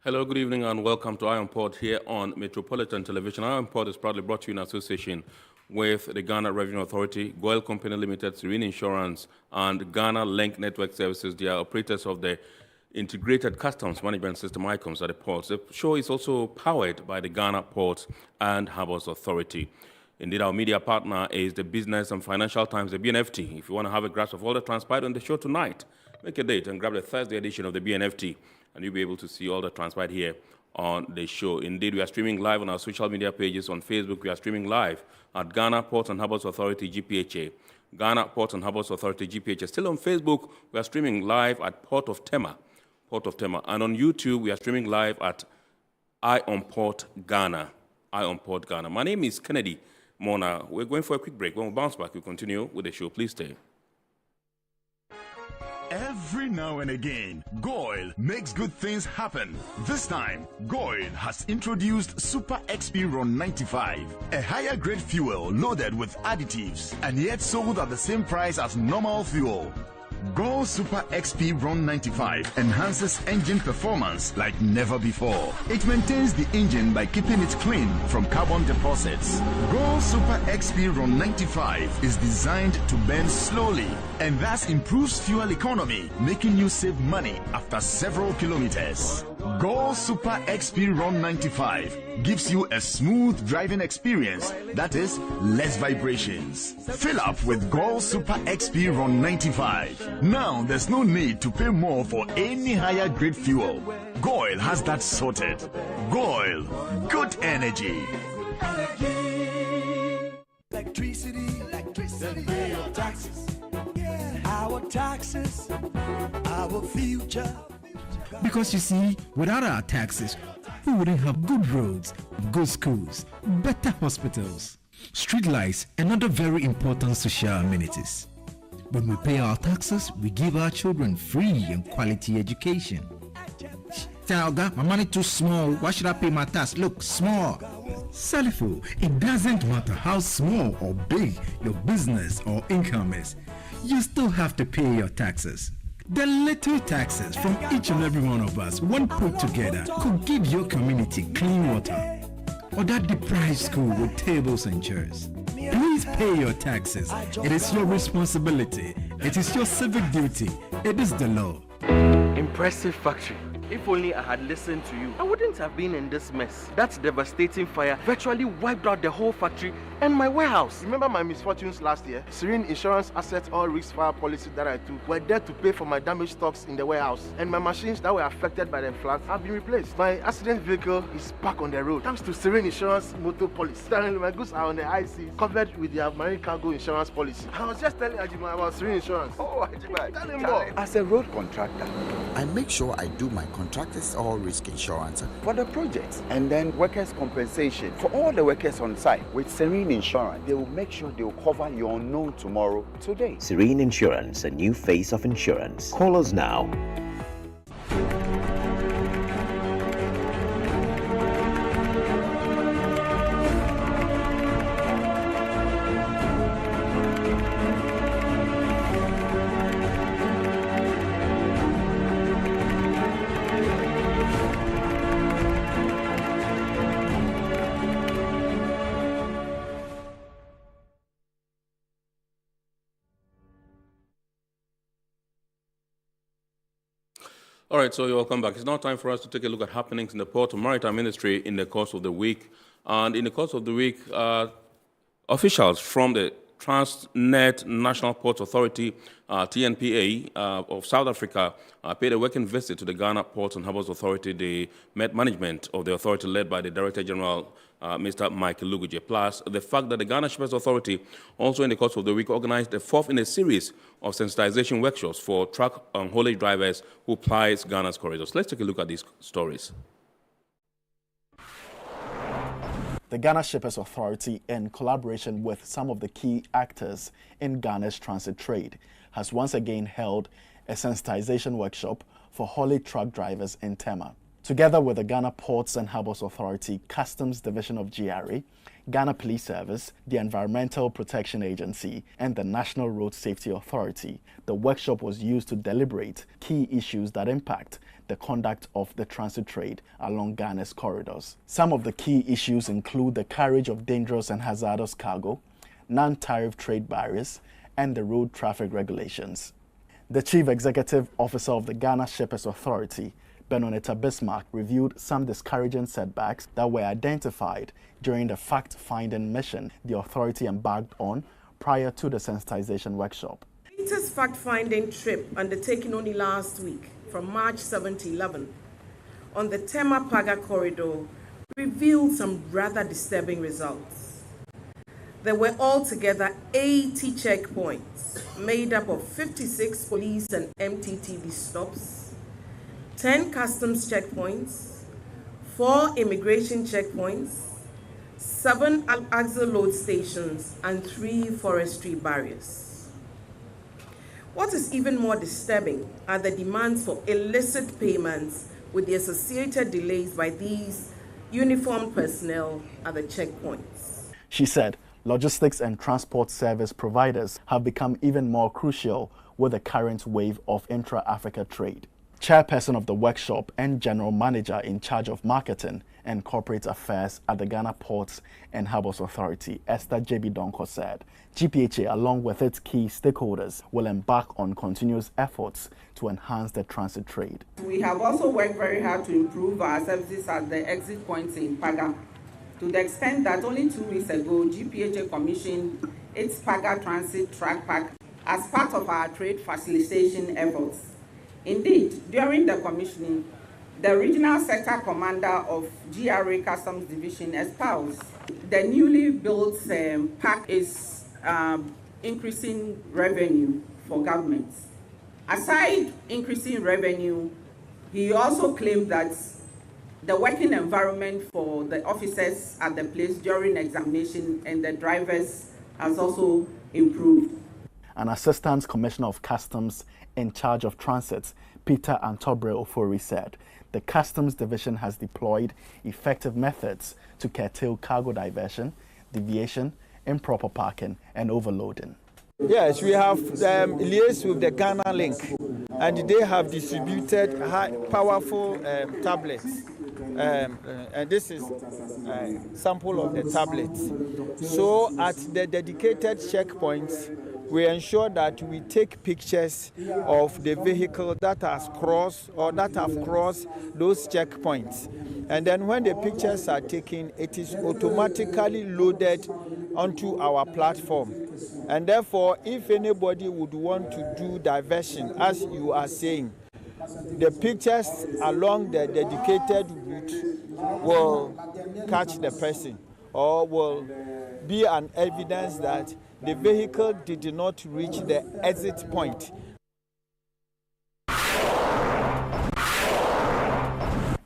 Hello, good evening, and welcome to Iron Port here on Metropolitan Television. Iron Port is proudly brought to you in association with the Ghana Revenue Authority, Goyle Company Limited, Serene Insurance, and Ghana Link Network Services. They are operators of the Integrated Customs Management System ICOMS at the ports. The show is also powered by the Ghana Ports and Harbours Authority. Indeed, our media partner is the Business and Financial Times, the BNFT. If you want to have a grasp of all that transpired on the show tonight, make a date and grab the Thursday edition of the BNFT, and you'll be able to see all that transpired here on the show. Indeed, we are streaming live on our social media pages. On Facebook, we are streaming live at Ghana Ports and Harbours Authority-GPHA. Ghana Ports and Harbours Authority-GPHA. Still on Facebook, we are streaming live at Port of Tema. And on YouTube, we are streaming live at Eye on Port Ghana. My name is Kennedy Mona. We're going for a quick break. When we bounce back, we'll continue with the show. Please stay. Every now and again, Goyle makes good things happen. This time, Goyle has introduced Super XP Ron 95, a higher grade fuel loaded with additives and yet sold at the same price as normal fuel. Goyle Super XP Ron 95 enhances engine performance like never before. It maintains the engine by keeping it clean from carbon deposits. Goyle Super XP Ron 95 is designed to burn slowly and thus improves fuel economy, making you save money after several kilometers. Goyle Super XP Ron 95 gives you a smooth driving experience, that is, less vibrations. Fill up with Goyle Super XP Ron 95. Now there's no need to pay more for any higher grade fuel. Goyle has that sorted. Goyle, good energy. Electricity, pay your taxes. Our taxes, our future. Because you see, without our taxes, we wouldn't have good roads, good schools, better hospitals, street lights, and other very important social amenities. When we pay our taxes, we give our children free and quality education. Talga, my money too small. Why should I pay my tax? Look, small. Salifo, it doesn't matter how small or big your business or income is. You still have to pay your taxes. The little taxes from each and every one of us, when put together, could give your community clean water or that deprived school with tables and chairs. Please pay your taxes. It is your responsibility. It is your civic duty. It is the law. Impressive factory. If only I had listened to you, I wouldn't have been in this mess. That devastating fire virtually wiped out the whole factory and my warehouse. Remember my misfortunes last year? Serene Insurance Asset All Risk Fire policy that I took were there to pay for my damaged stocks in the warehouse, and my machines that were affected by the floods have been replaced. My accident vehicle is back on the road thanks to Serene Insurance motor policy. Currently, my goods are on the IC covered with their marine cargo insurance policy. I was just telling Ajima about Serene Insurance. Oh, Ajima, tell him more. As a road contractor, I make sure I do my contractors all risk insurance for the projects and then workers' compensation for all the workers on site. With Serene Insurance, they will make sure they will cover your unknown tomorrow today. Serene Insurance, a new face of insurance. Call us now. All right, so you're welcome back. It's now time for us to take a look at happenings in the Port and Maritime Ministry in the course of the week. And in the course of the week, officials from the Transnet National Ports Authority, TNPA, of South Africa paid a working visit to the Ghana Ports and Harbours Authority. They met management of the authority led by the Director General, Mr. Michael Luguje. Plus, the fact that the Ghana Shippers Authority also in the course of the week organized the fourth in a series of sensitization workshops for truck and haulage drivers who plies Ghana's corridors. Let's take a look at these stories. The Ghana Shippers Authority, in collaboration with some of the key actors in Ghana's transit trade, has once again held a sensitization workshop for haulage truck drivers in Tema. Together with the Ghana Ports and Harbours Authority, Customs Division of GRA, Ghana Police Service, the Environmental Protection Agency, and the National Road Safety Authority, the workshop was used to deliberate key issues that impact the conduct of the transit trade along Ghana's corridors. Some of the key issues include the carriage of dangerous and hazardous cargo, non-tariff trade barriers, and the road traffic regulations. The Chief Executive Officer of the Ghana Shippers Authority, Benonita Bismarck, reviewed some discouraging setbacks that were identified during the fact-finding mission the authority embarked on prior to the sensitization workshop. The latest fact-finding trip undertaken only last week, from March 7 to 11, on the Tema-Paga corridor revealed some rather disturbing results. There were altogether 80 checkpoints made up of 56 police and MTTB stops, 10 customs checkpoints, 4 immigration checkpoints, 7 axle load stations, and 3 forestry barriers. What is even more disturbing are the demands for illicit payments with the associated delays by these uniformed personnel at the checkpoints. She said logistics and transport service providers have become even more crucial with the current wave of intra-Africa trade. Chairperson of the workshop and General Manager in charge of marketing and corporate affairs at the Ghana Ports and Harbours Authority, Esther J.B. Donko, said GPHA, along with its key stakeholders, will embark on continuous efforts to enhance the transit trade. We have also worked very hard to improve our services at the exit points in Paga, to the extent that only 2 weeks ago, GPHA commissioned its Paga Transit Track Pack as part of our trade facilitation efforts. Indeed, during the commissioning, the regional sector commander of GRA Customs Division espoused the newly built pack is increasing revenue for governments. Aside increasing revenue, he also claimed that the working environment for the officers at the place during examination and the drivers has also improved. An Assistant Commissioner of Customs in charge of transit, Peter Antobre Ofori, said the Customs Division has deployed effective methods to curtail cargo diversion, deviation, improper parking, and overloading. Yes, we have liaised with the Ghana Link, and they have distributed powerful tablets. And this is a sample of the tablets. So at the dedicated checkpoints, we ensure that we take pictures of the vehicle that has crossed or that have crossed those checkpoints. And then when the pictures are taken, it is automatically loaded onto our platform. And therefore, if anybody would want to do diversion, as you are saying, the pictures along the dedicated route will catch the person or will be an evidence that the vehicle did not reach the exit point.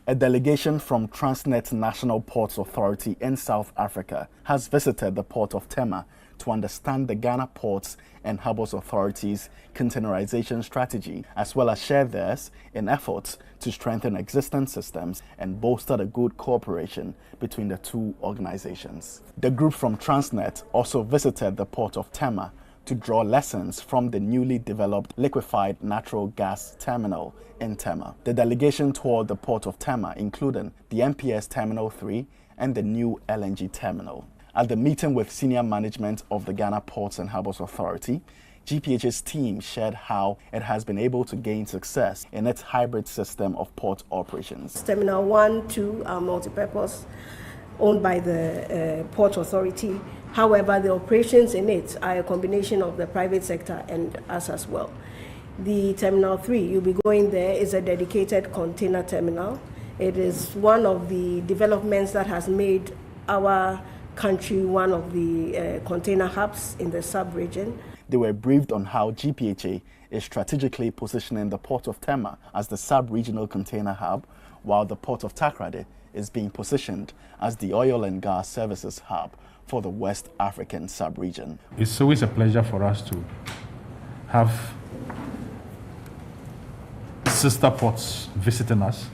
A delegation from Transnet National Ports Authority in South Africa has visited the port of Tema to understand the Ghana Ports and Harbours Authority's containerization strategy, as well as share theirs in efforts to strengthen existing systems and bolster the good cooperation between the two organizations. The group from Transnet also visited the port of Tema to draw lessons from the newly developed liquefied natural gas terminal in Tema. The delegation toured the port of Tema, including the MPS Terminal 3 and the new LNG terminal. At the meeting with senior management of the Ghana Ports and Harbours Authority, GPH's team shared how it has been able to gain success in its hybrid system of port operations. Terminal 1, 2 are multi-purpose, owned by the Port Authority. However, the operations in it are a combination of the private sector and us as well. The Terminal 3, you'll be going there, is a dedicated container terminal. It is one of the developments that has made our country one of the container hubs in the sub-region. They were briefed on how GPHA is strategically positioning the port of Tema as the sub-regional container hub, while the port of Takoradi is being positioned as the oil and gas services hub for the West African sub-region. It's always a pleasure for us to have sister ports visiting us,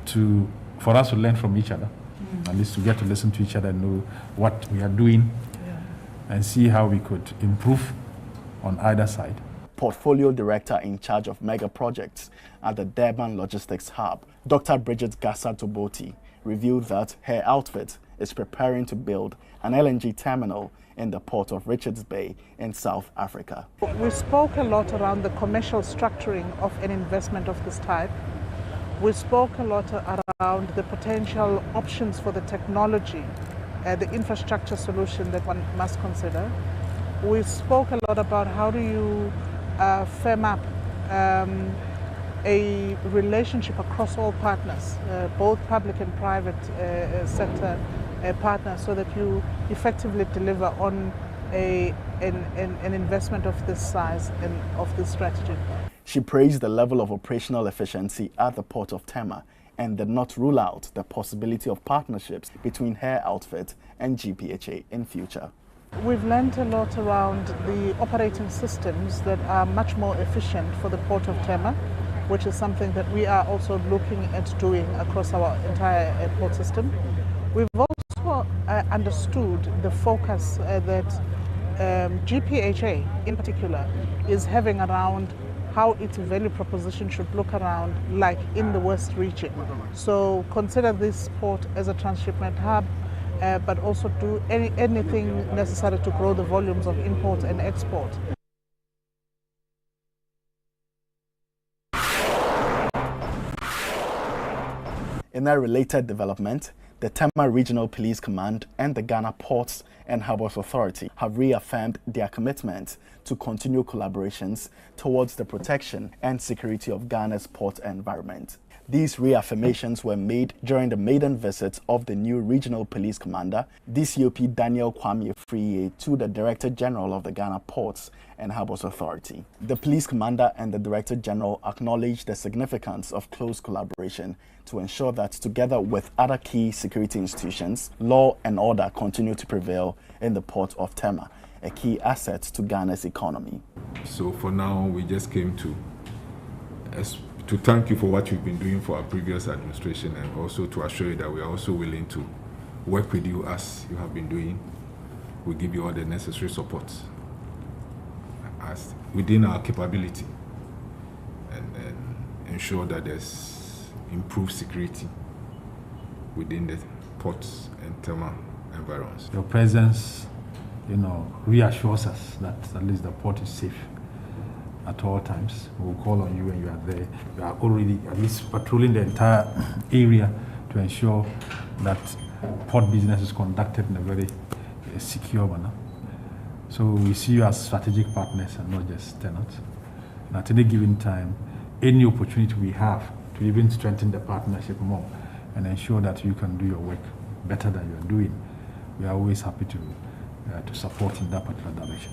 for us to learn from each other, at least to get to listen to each other and know what we are doing and see how we could improve on either side. Portfolio Director in charge of mega projects at the Durban Logistics Hub, Dr. Bridget Gassa-Toboti, revealed that her outfit is preparing to build an LNG terminal in the port of Richards Bay in South Africa. We spoke a lot around the commercial structuring of an investment of this type. We spoke a lot around the potential options for the technology, the infrastructure solution that one must consider. We spoke a lot about how do you firm up a relationship across all partners, both public and private sector partners, so that you effectively deliver on an investment of this size and of this strategy. She praised the level of operational efficiency at the port of Tema and did not rule out the possibility of partnerships between her outfit and GPHA in future. We've learned a lot around the operating systems that are much more efficient for the port of Tema, which is something that we are also looking at doing across our entire port system. We've also understood the focus that GPHA in particular is having around how its value proposition should look around like in the West region. So consider this port as a transshipment hub, but also do anything necessary to grow the volumes of import and export. In a related development, the Tema Regional Police Command and the Ghana Ports and Harbours Authority have reaffirmed their commitment to continue collaborations towards the protection and security of Ghana's port environment. These reaffirmations were made during the maiden visit of the new Regional Police Commander, DCOP Daniel Kwame Friye, to the Director General of the Ghana Ports and Harbours Authority. The Police Commander and the Director General acknowledged the significance of close collaboration to ensure that, together with other key security institutions, law and order continue to prevail in the port of Tema, a key asset to Ghana's economy. So for now, we just came to thank you for what you've been doing for our previous administration, and also to assure you that we are also willing to work with you as you have been doing. We give you all the necessary support as within our capability, and ensure that there's improved security within the ports and Tema environs. Your presence, reassures us that at least the port is safe at all times. We'll call on you when you are there. You are already at least patrolling the entire area to ensure that port business is conducted in a very secure manner. So we see you as strategic partners and not just tenants. And at any given time, any opportunity we have to even strengthen the partnership more and ensure that you can do your work better than you are doing, we are always happy to support in that particular direction.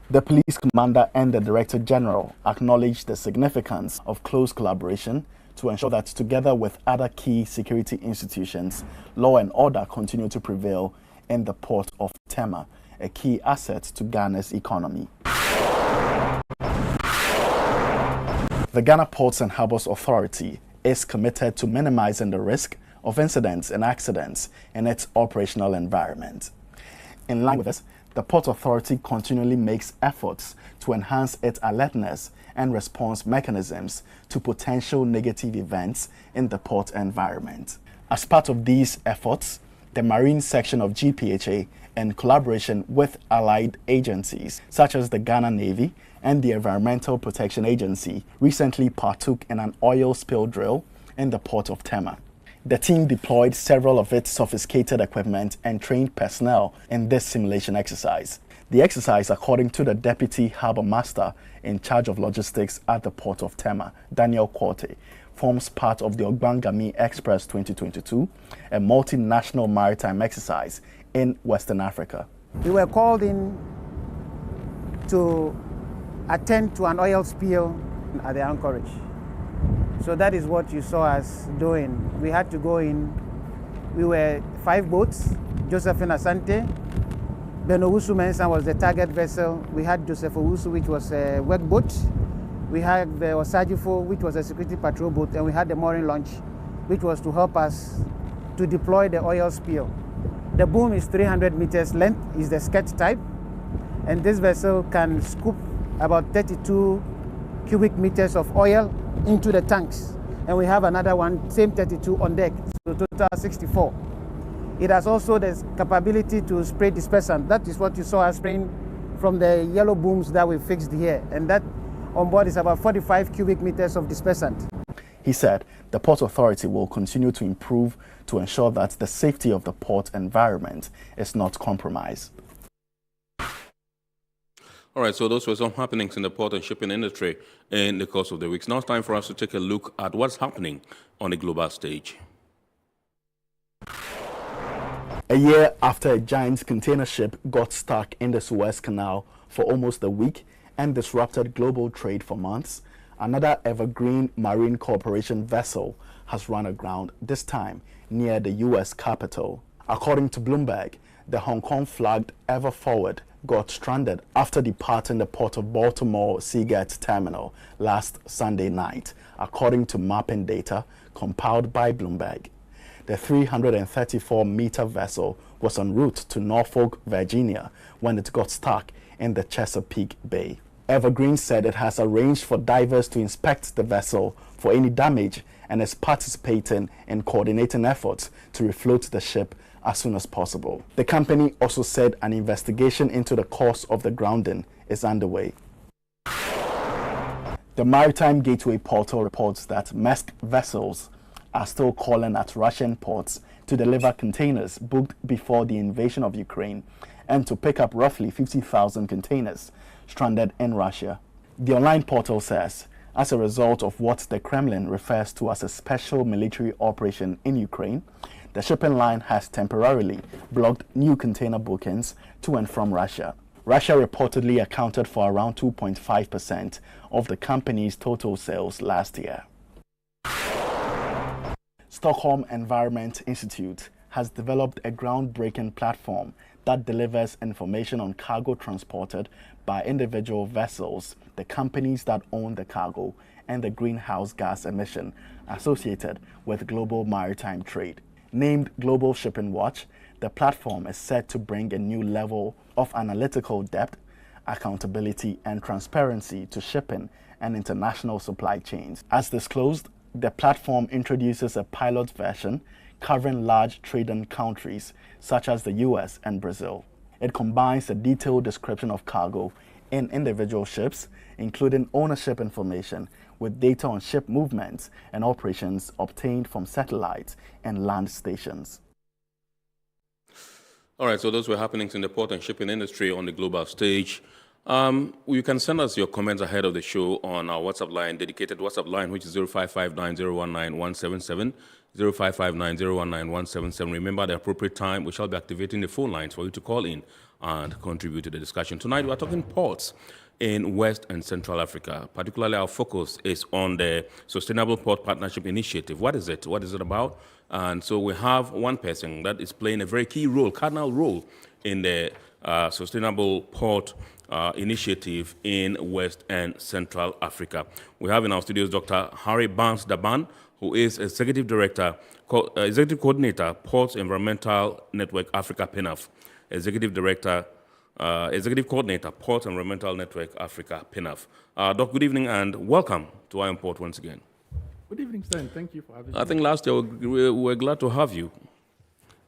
The Police Commander and the Director General acknowledged the significance of close collaboration to ensure that, together with other key security institutions, law and order continue to prevail in the port of Tema, a key asset to Ghana's economy. The Ghana Ports and Harbours Authority is committed to minimizing the risk of incidents and accidents in its operational environment. In line with this, the Port Authority continually makes efforts to enhance its alertness and response mechanisms to potential negative events in the port environment. As part of these efforts, the Marine section of GPHA, in collaboration with allied agencies such as the Ghana Navy and the Environmental Protection Agency, recently partook in an oil spill drill in the port of Tema. The team deployed several of its sophisticated equipment and trained personnel in this simulation exercise. The exercise, according to the Deputy Harbour Master in charge of logistics at the port of Tema, Daniel Kwame, forms part of the Ogbangami Express 2022, a multinational maritime exercise in Western Africa. We were called in to attend to an oil spill at the anchorage. So that is what you saw us doing. We had to go in. We were 5 boats. Josephine Asante, Benowusu Mensah was the target vessel. We had Joseph Owusu, which was a work boat. We had the Osajifo, which was a security patrol boat, and we had the mooring launch, which was to help us to deploy the oil spill. The boom is 300 meters length, is the skirt type, and this vessel can scoop about 32 cubic meters of oil into the tanks. And we have another one, same 32 on deck, so total 64. It has also the capability to spray dispersant. That is what you saw us spraying from the yellow booms that we fixed here. And that on board is about 45 cubic meters of dispersant. He said the Port Authority will continue to improve to ensure that the safety of the port environment is not compromised. All right, so those were some happenings in the port and shipping industry in the course of the weeks. Now it's time for us to take a look at what's happening on the global stage. A year after a giant container ship got stuck in the Suez Canal for almost a week and disrupted global trade for months, another Evergreen Marine Corporation vessel has run aground, this time near the U.S. Capitol. According to Bloomberg, the Hong Kong-flagged Ever Forward got stranded after departing the Port of Baltimore Seagate Terminal last Sunday night, according to mapping data compiled by Bloomberg. The 334-meter vessel was en route to Norfolk, Virginia, when it got stuck in the Chesapeake Bay. Evergreen said it has arranged for divers to inspect the vessel for any damage and is participating in coordinating efforts to refloat the ship as soon as possible. The company also said an investigation into the cause of the grounding is underway. The Maritime Gateway portal reports that Maersk vessels are still calling at Russian ports to deliver containers booked before the invasion of Ukraine and to pick up roughly 50,000 containers stranded in Russia. The online portal says, as a result of what the Kremlin refers to as a special military operation in Ukraine, the shipping line has temporarily blocked new container bookings to and from Russia. Russia reportedly accounted for around 2.5% of the company's total sales last year. Stockholm Environment Institute has developed a groundbreaking platform that delivers information on cargo transported by individual vessels, the companies that own the cargo, and the greenhouse gas emission associated with global maritime trade. Named Global Shipping Watch, the platform is set to bring a new level of analytical depth, accountability, and transparency to shipping and international supply chains. As disclosed, the platform introduces a pilot version covering large trading countries such as the US and Brazil. It combines a detailed description of cargo in individual ships, including ownership information, with data on ship movements and operations obtained from satellites and land stations. All right, so those were happenings in the port and shipping industry on the global stage. You can send us your comments ahead of the show on our WhatsApp line, dedicated WhatsApp line, which is 0559019177, 0559019177. Remember, at the appropriate time, we shall be activating the phone lines for you to call in and contribute to the discussion. Tonight, we are talking ports in West and Central Africa. Particularly, our focus is on the Sustainable Port Partnership Initiative. What is it? What is it about? And so we have one person that is playing a very key role, cardinal role, in the Sustainable Port Initiative in West and Central Africa. We have in our studios Dr. Harry Barnes Daban, who is Executive Director, Executive Coordinator, Ports Environmental Network Africa PENAF, Executive Director, Executive Coordinator, Ports Environmental Network Africa PENAF. Doc, good evening and welcome to Iron Port once again. Good evening, sir, and thank you for having me. I think last year we were glad to have you.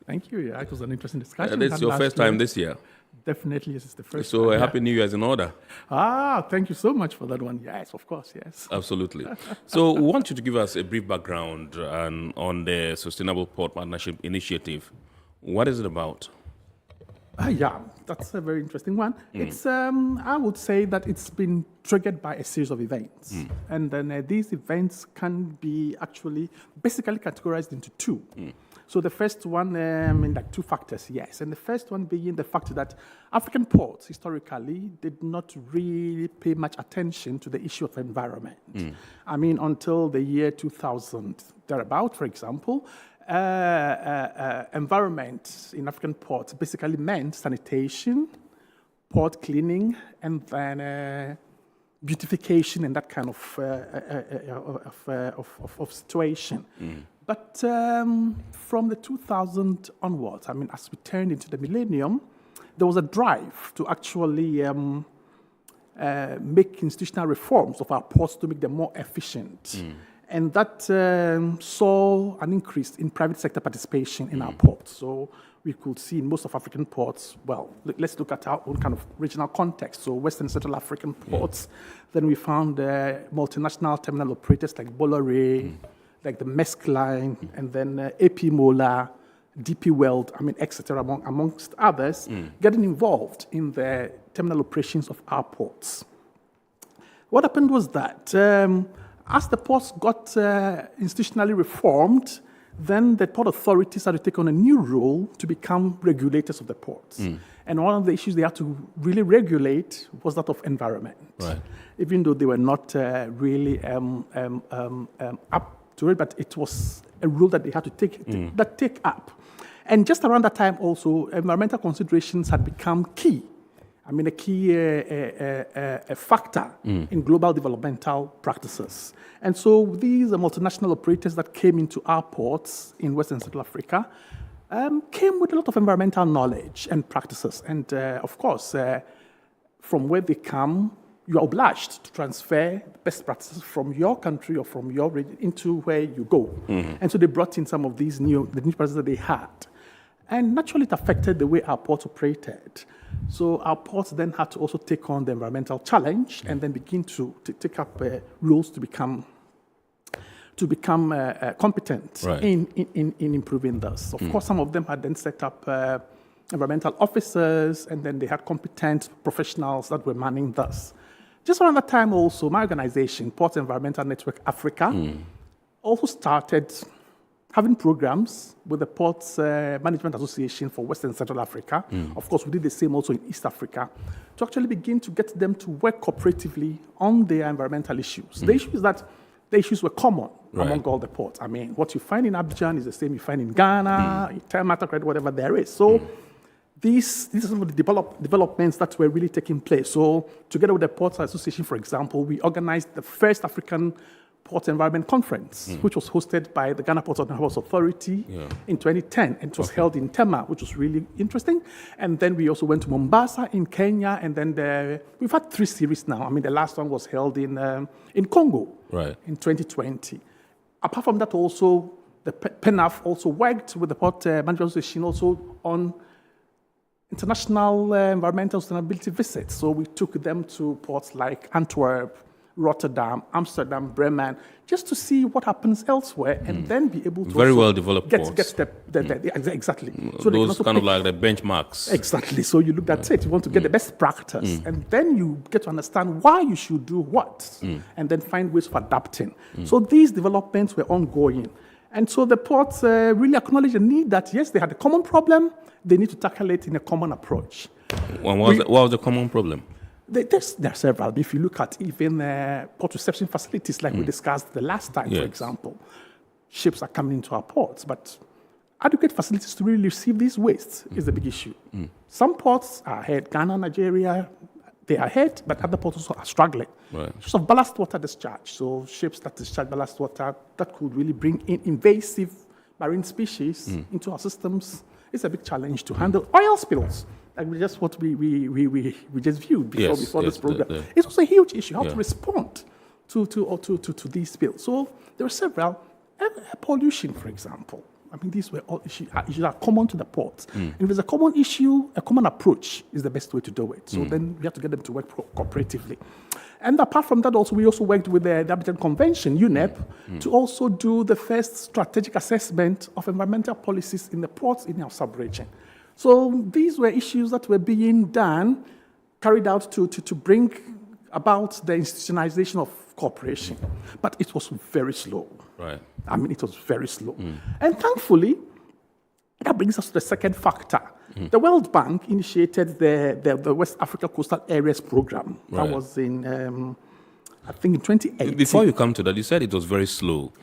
Thank you. Yeah, it was an interesting discussion. It's your first time this year. Definitely, yes, it's the first time. So yeah. Happy New Year is in order. Thank you so much for that one. Yes, of course, yes. Absolutely. So we want you to give us a brief background on the Sustainable Port Partnership Initiative. What is it about? Yeah, that's a very interesting one. It's, I would say that it's been triggered by a series of events. And then these events can be actually basically categorized into two. So the first one, like two factors, yes. And the first one being the fact that African ports historically did not really pay much attention to the issue of environment. I mean, until the year 2000, thereabout, for example, environment in African ports basically meant sanitation, port cleaning, and then beautification and that kind of situation. But from the 2000 onwards, I mean, as we turned into the millennium, there was a drive to actually make institutional reforms of our ports to make them more efficient. And that saw an increase in private sector participation in our ports. So we could see in most of African ports, well, let's look at our own kind of regional context. So Western Central African ports, then we found multinational terminal operators like Bolloré, like the Maersk Line, and then AP Mola, DP World, etc., amongst others, getting involved in the terminal operations of our ports. What happened was that as the ports got institutionally reformed, then the Port Authority started to take on a new role to become regulators of the ports. And one of the issues they had to really regulate was that of environment. Right. Even though they were not really up to it, but it was a role that they had to take up. And just around that time also, environmental considerations had become key. A key factor in global developmental practices. And so these multinational operators that came into our ports in Western Central Africa came with a lot of environmental knowledge and practices. And of course, from where they come, you are obliged to transfer best practices from your country or from your region into where you go. And so they brought in some of these new practices that they had. And naturally, it affected the way our ports operated. So our ports then had to also take on the environmental challenge and then begin to take up roles to become competent in improving this. Of course, some of them had then set up environmental officers, and then they had competent professionals that were manning this. Just around that time also, my organization, Ports Environmental Network Africa, also started having programs with the Ports Management Association for Western Central Africa. Of course, we did the same also in East Africa, to actually begin to get them to work cooperatively on their environmental issues. The issue is that the issues were common among all the ports. What you find in Abidjan is the same you find in Ghana, in Tema, whatever there is. So these are some of the developments that were really taking place. So together with the Ports Association, for example, we organized the first African Port Environment Conference, which was hosted by the Ghana Ports and Harbours Authority in 2010. And it was held in Tema, which was really interesting. And then we also went to Mombasa in Kenya. And then we've had 3 series now. The last one was held in Congo in 2020. Apart from that, also, the PENAF also worked with the Port Management Association also on international environmental sustainability visits. So we took them to ports like Antwerp, Rotterdam, Amsterdam, Bremen, just to see what happens elsewhere, and then be able to very well developed ports. Exactly. So those kind of like the benchmarks. Exactly. So you look at it. You want to get the best practice, and then you get to understand why you should do what, and then find ways of adapting. So these developments were ongoing, and so the ports really acknowledged the need that yes, they had a common problem. They need to tackle it in a common approach. What was the common problem? There are several. If you look at even port reception facilities like we discussed the last time, for example, ships are coming into our ports, but adequate facilities to really receive these wastes is the big issue. Some ports are ahead. Ghana, Nigeria, they are ahead, but other ports also are struggling. Just of ballast water discharge. So ships that discharge ballast water that could really bring in invasive marine species into our systems is a big challenge to handle. Oil spills. Like just what we just viewed before this program. It's also a huge issue, how to respond to these spills. So there are several. Air pollution, for example. These were all issues that are common to the ports. And if there's a common issue, a common approach is the best way to do it. So then we have to get them to work cooperatively. And apart from that, also we also worked with the Abidjan Convention, UNEP, to also do the first strategic assessment of environmental policies in the ports in our sub-region. So these were issues that were being done, carried out to bring about the institutionalization of cooperation. But it was very slow. It was very slow. And thankfully, that brings us to the second factor. The World Bank initiated the West Africa Coastal Areas Program. That was in, I think, in 2018. Before you come to that, you said it was very slow.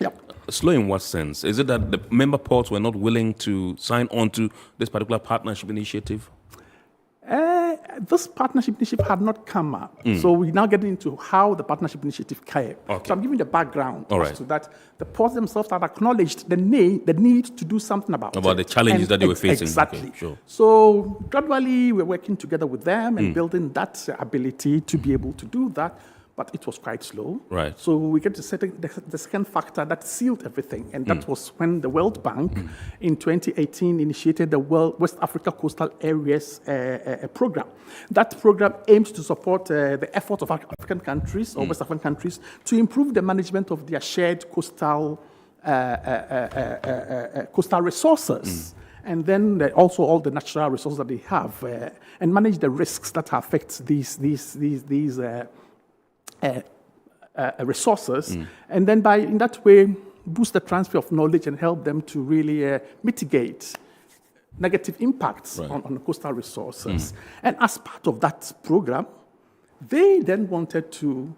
Slow in what sense? Is it that the member ports were not willing to sign on to this particular partnership initiative? This partnership initiative had not come up. So we're now getting into how the partnership initiative came. Okay. So I'm giving the background All as right. to that. The ports themselves have acknowledged the need to do something about it. the challenges that they were facing. Exactly. Okay, sure. So gradually we're working together with them and building that ability to be able to do that. But it was quite slow. Right. So we get to the second factor that sealed everything, and that was when the World Bank in 2018 initiated the West Africa Coastal Areas program. That program aims to support the efforts of African countries or West African countries to improve the management of their shared coastal resources. And then also all the natural resources that they have, and manage the risks that affect these resources, and then in that way boost the transfer of knowledge and help them to really mitigate negative impacts on coastal resources. And as part of that program, they then wanted to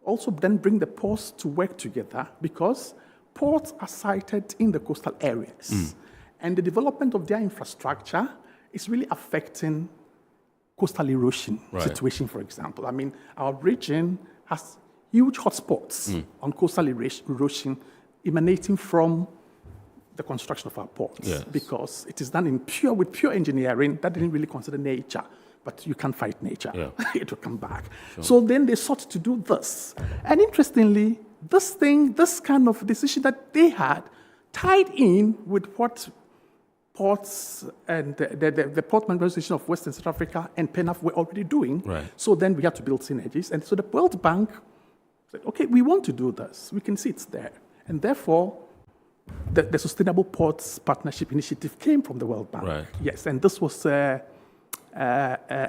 also then bring the ports to work together, because ports are sited in the coastal areas, and the development of their infrastructure is really affecting coastal erosion situation, for example. I mean, our region has huge hotspots on coastal erosion emanating from the construction of our ports, because it is done with pure engineering that didn't really consider nature. But you can't fight nature. It will come back. Sure. So then they sought to do this. And interestingly, this kind of decision that they had tied in with what ports and the Port Management Association of Western South Africa and PENAF were already doing. Right. So then we had to build synergies. And so the World Bank said, okay, we want to do this. We can see it's there. And therefore, the Sustainable Ports Partnership Initiative came from the World Bank. Right. Yes, and this was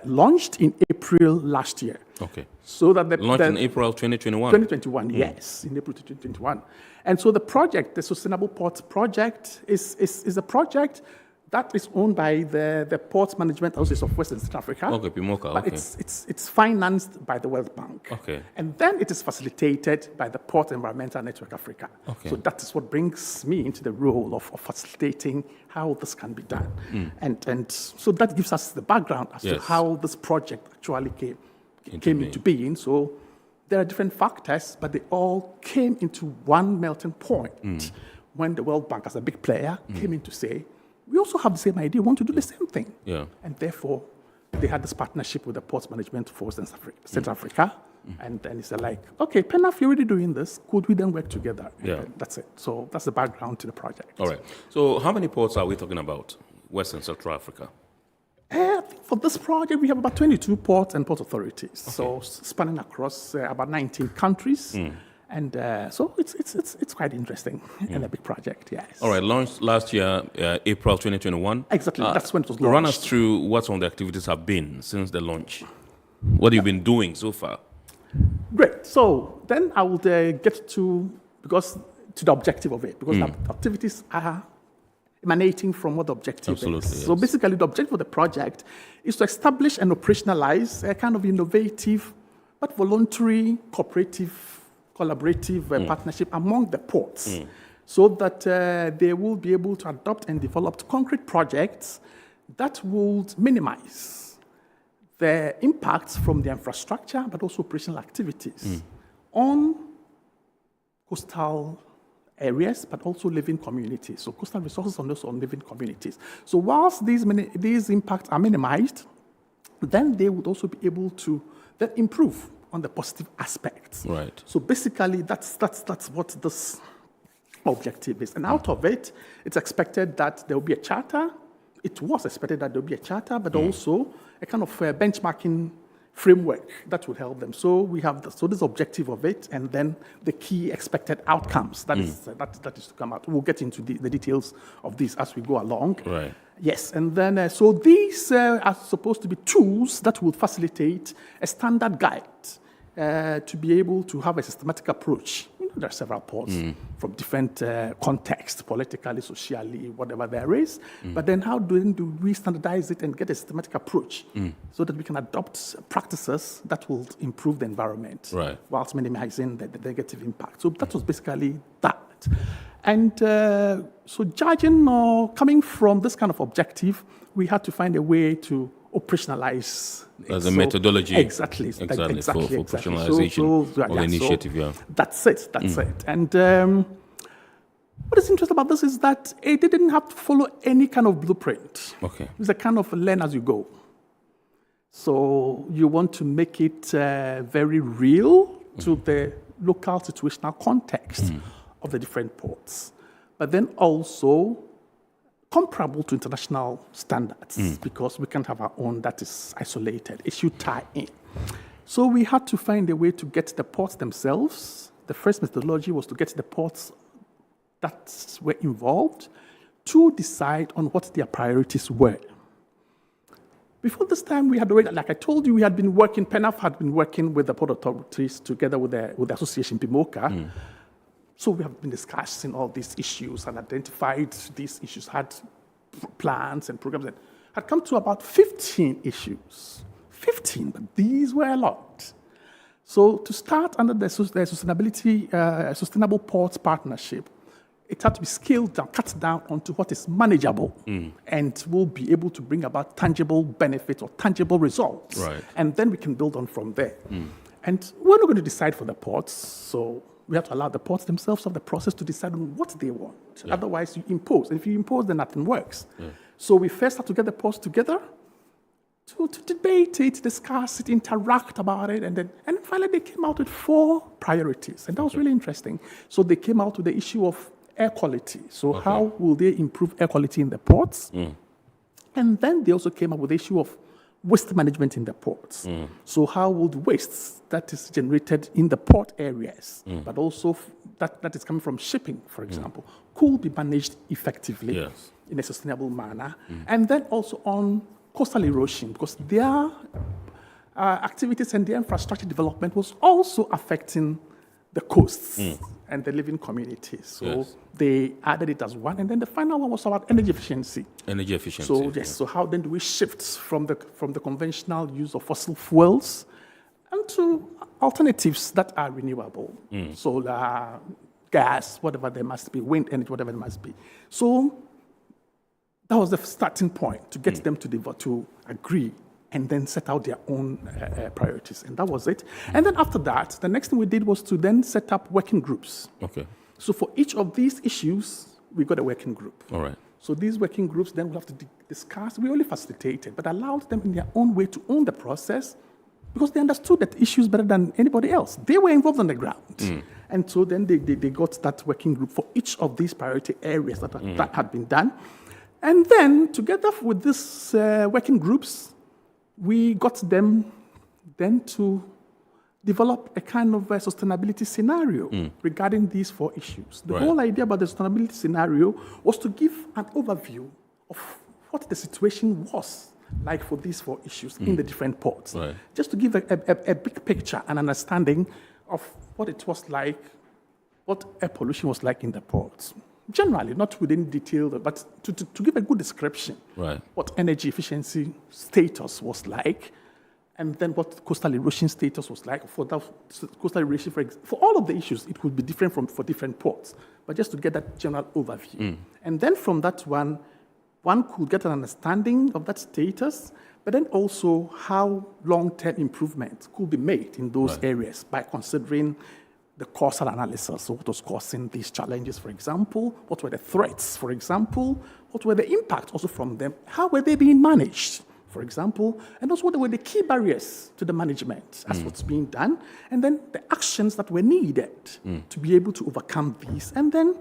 launched in April last year. Okay. So that launched in April 2021? 2021, yes, in April 2021. And so the project, the Sustainable Ports Project, is a project that is owned by the Ports Management Association of Western South Africa. Okay, PIMOCA, but okay. it's financed by the World Bank. Okay. And then it is facilitated by the Port Environmental Network Africa. Okay. So that is what brings me into the role of facilitating how this can be done. And so that gives us the background as to how this project actually came into being. So there are different factors, but they all came into one melting point when the World Bank, as a big player, came in to say, we also have the same idea, we want to do the same thing. Yeah. And therefore, they had this partnership with the Ports Management for Central Africa. And then it's like, okay, PENAF, you're already doing this. Could we then work together? Yeah. And that's it. So that's the background to the project. All right. So how many ports are we talking about, Western Central Africa? I think for this project, we have about 22 ports and port authorities. Okay. So spanning across about 19 countries. And so it's quite interesting and a big project, yes. All right, launched last year, April 2021. Exactly, that's when it was launched. Run us through what some of the activities have been since the launch. What have you been doing so far? Great. So then I would get to the objective of it, because the activities are emanating from what the objective is. Yes. So basically, the objective of the project is to establish and operationalize a kind of innovative but voluntary, collaborative partnership among the ports, so that they will be able to adopt and develop concrete projects that would minimize the impacts from the infrastructure, but also operational activities on coastal areas, but also living communities. So coastal resources and also on living communities. So whilst these impacts are minimized, then they would also be able to then improve on the positive aspects. Right. So basically, that's what this objective is. And out of it, it's expected that there will be a charter. It was expected that there will be a charter, but also a kind of benchmarking framework that will help them. So we have this objective of it, and then the key expected outcomes that is to come out. We'll get into the details of this as we go along. Right. Yes, and then so these are supposed to be tools that will facilitate a standard guide to be able to have a systematic approach. There are several ports from different contexts, politically, socially, whatever there is. But then how do we standardize it and get a systematic approach so that we can adopt practices that will improve the environment whilst minimizing the negative impact? So that was basically that. And so judging or coming from this kind of objective, we had to find a way to operationalize as a methodology. Exactly. For operationalization of the initiative, yeah. That's it. And what is interesting about this is that it didn't have to follow any kind of blueprint. Okay. It's a kind of learn as you go. So you want to make it very real to the local situational context of the different ports, but then also comparable to international standards, because we can't have our own that is isolated. It should tie in. So we had to find a way to get the ports themselves. The first methodology was to get the ports that were involved to decide on what their priorities were. Before this time, we had already, like I told you, we had been working, PENAF had been working with the port authorities together with the association PIMOCA. So we have been discussing all these issues and identified these issues, had plans and programs, and had come to about 15 issues. 15, but these were a lot. So to start under the Sustainable Ports Partnership, it had to be scaled down, cut down onto what is manageable and will be able to bring about tangible benefits or tangible results. Right. And then we can build on from there. And we're not going to decide for the ports, so we have to allow the ports themselves to have the process to decide on what they want. Yeah. Otherwise, you impose. And if you impose, then nothing works. Yeah. So we first have to get the ports together to debate it, discuss it, interact about it, and then finally they came out with 4 priorities. And that was really interesting. So they came out with the issue of air quality. So how will they improve air quality in the ports? And then they also came up with the issue of waste management in the ports. So how would waste that is generated in the port areas, but also that is coming from shipping, for example, could be managed effectively in a sustainable manner? And then also on coastal erosion, because their activities and their infrastructure development was also affecting the coasts and the living communities. So they added it as one. And then the final one was about energy efficiency. Energy efficiency. So so how then do we shift from the conventional use of fossil fuels and to alternatives that are renewable? Solar, gas, whatever there must be, wind energy, whatever it must be. So that was the starting point to get them to agree and then set out their own priorities. And that was it. And then after that, the next thing we did was to then set up working groups. Okay. So for each of these issues, we got a working group. All right. So these working groups then will have to discuss. We only facilitated, but allowed them in their own way to own the process because they understood the issues better than anybody else. They were involved on the ground. And so then they got that working group for each of these priority areas that had been done. And then together with these working groups, we got them then to develop a kind of a sustainability scenario regarding these 4 issues. The whole idea about the sustainability scenario was to give an overview of what the situation was like for these 4 issues in the different ports. Just to give a big picture and understanding of what it was like, what air pollution was like in the ports. Generally, not within detail, but to give a good description, what energy efficiency status was like, and then what coastal erosion status was like. For that coastal erosion, for all of the issues, it could be different for different ports, but just to get that general overview. And then from that one could get an understanding of that status, but then also how long-term improvement could be made in those areas by considering the causal analysis, so what was causing these challenges, for example, what were the threats, for example, what were the impacts also from them, how were they being managed, for example, and also what were the key barriers to the management as what's being done, and then the actions that were needed to be able to overcome these, and then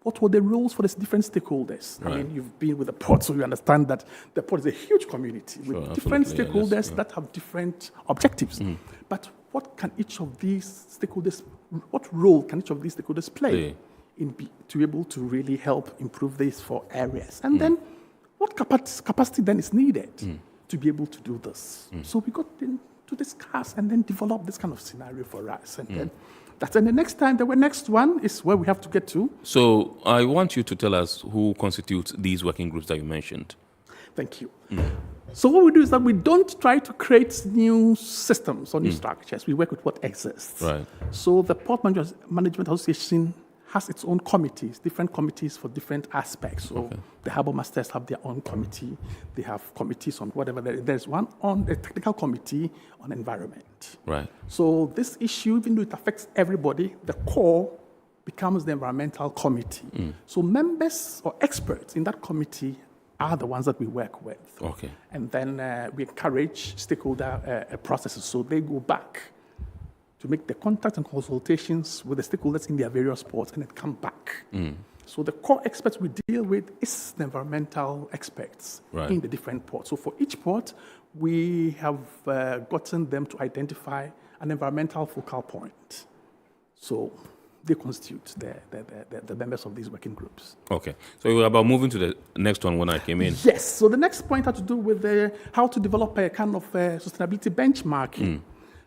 what were the roles for the different stakeholders? I mean, you've been with the port, so you understand that the port is a huge community with different stakeholders that have different objectives. But what can each of these stakeholders, what role can each of these stakeholders play to be able to really help improve these 4 areas? And then what capacity then is needed to be able to do this? So we got to discuss and then develop this kind of scenario for us. And then and the next one is where we have to get to. So I want you to tell us who constitutes these working groups that you mentioned. Thank you. So what we do is that we don't try to create new systems or new structures. We work with what exists. So the Port Management Association has its own committees, different committees for different aspects. So the harbour masters have their own committee. They have committees on whatever. There's one on a technical committee on environment. Right. So this issue, even though it affects everybody, the core becomes the environmental committee. So members or experts in that committee are the ones that we work with. Okay. And then we encourage stakeholder processes. So they go back to make the contacts and consultations with the stakeholders in their various ports and then come back. So the core experts we deal with is the environmental experts in the different ports. So for each port, we have gotten them to identify an environmental focal point. So they constitute the members of these working groups. Okay. So we were about moving to the next one when I came in. Yes. So the next point had to do with how to develop a kind of sustainability benchmarking.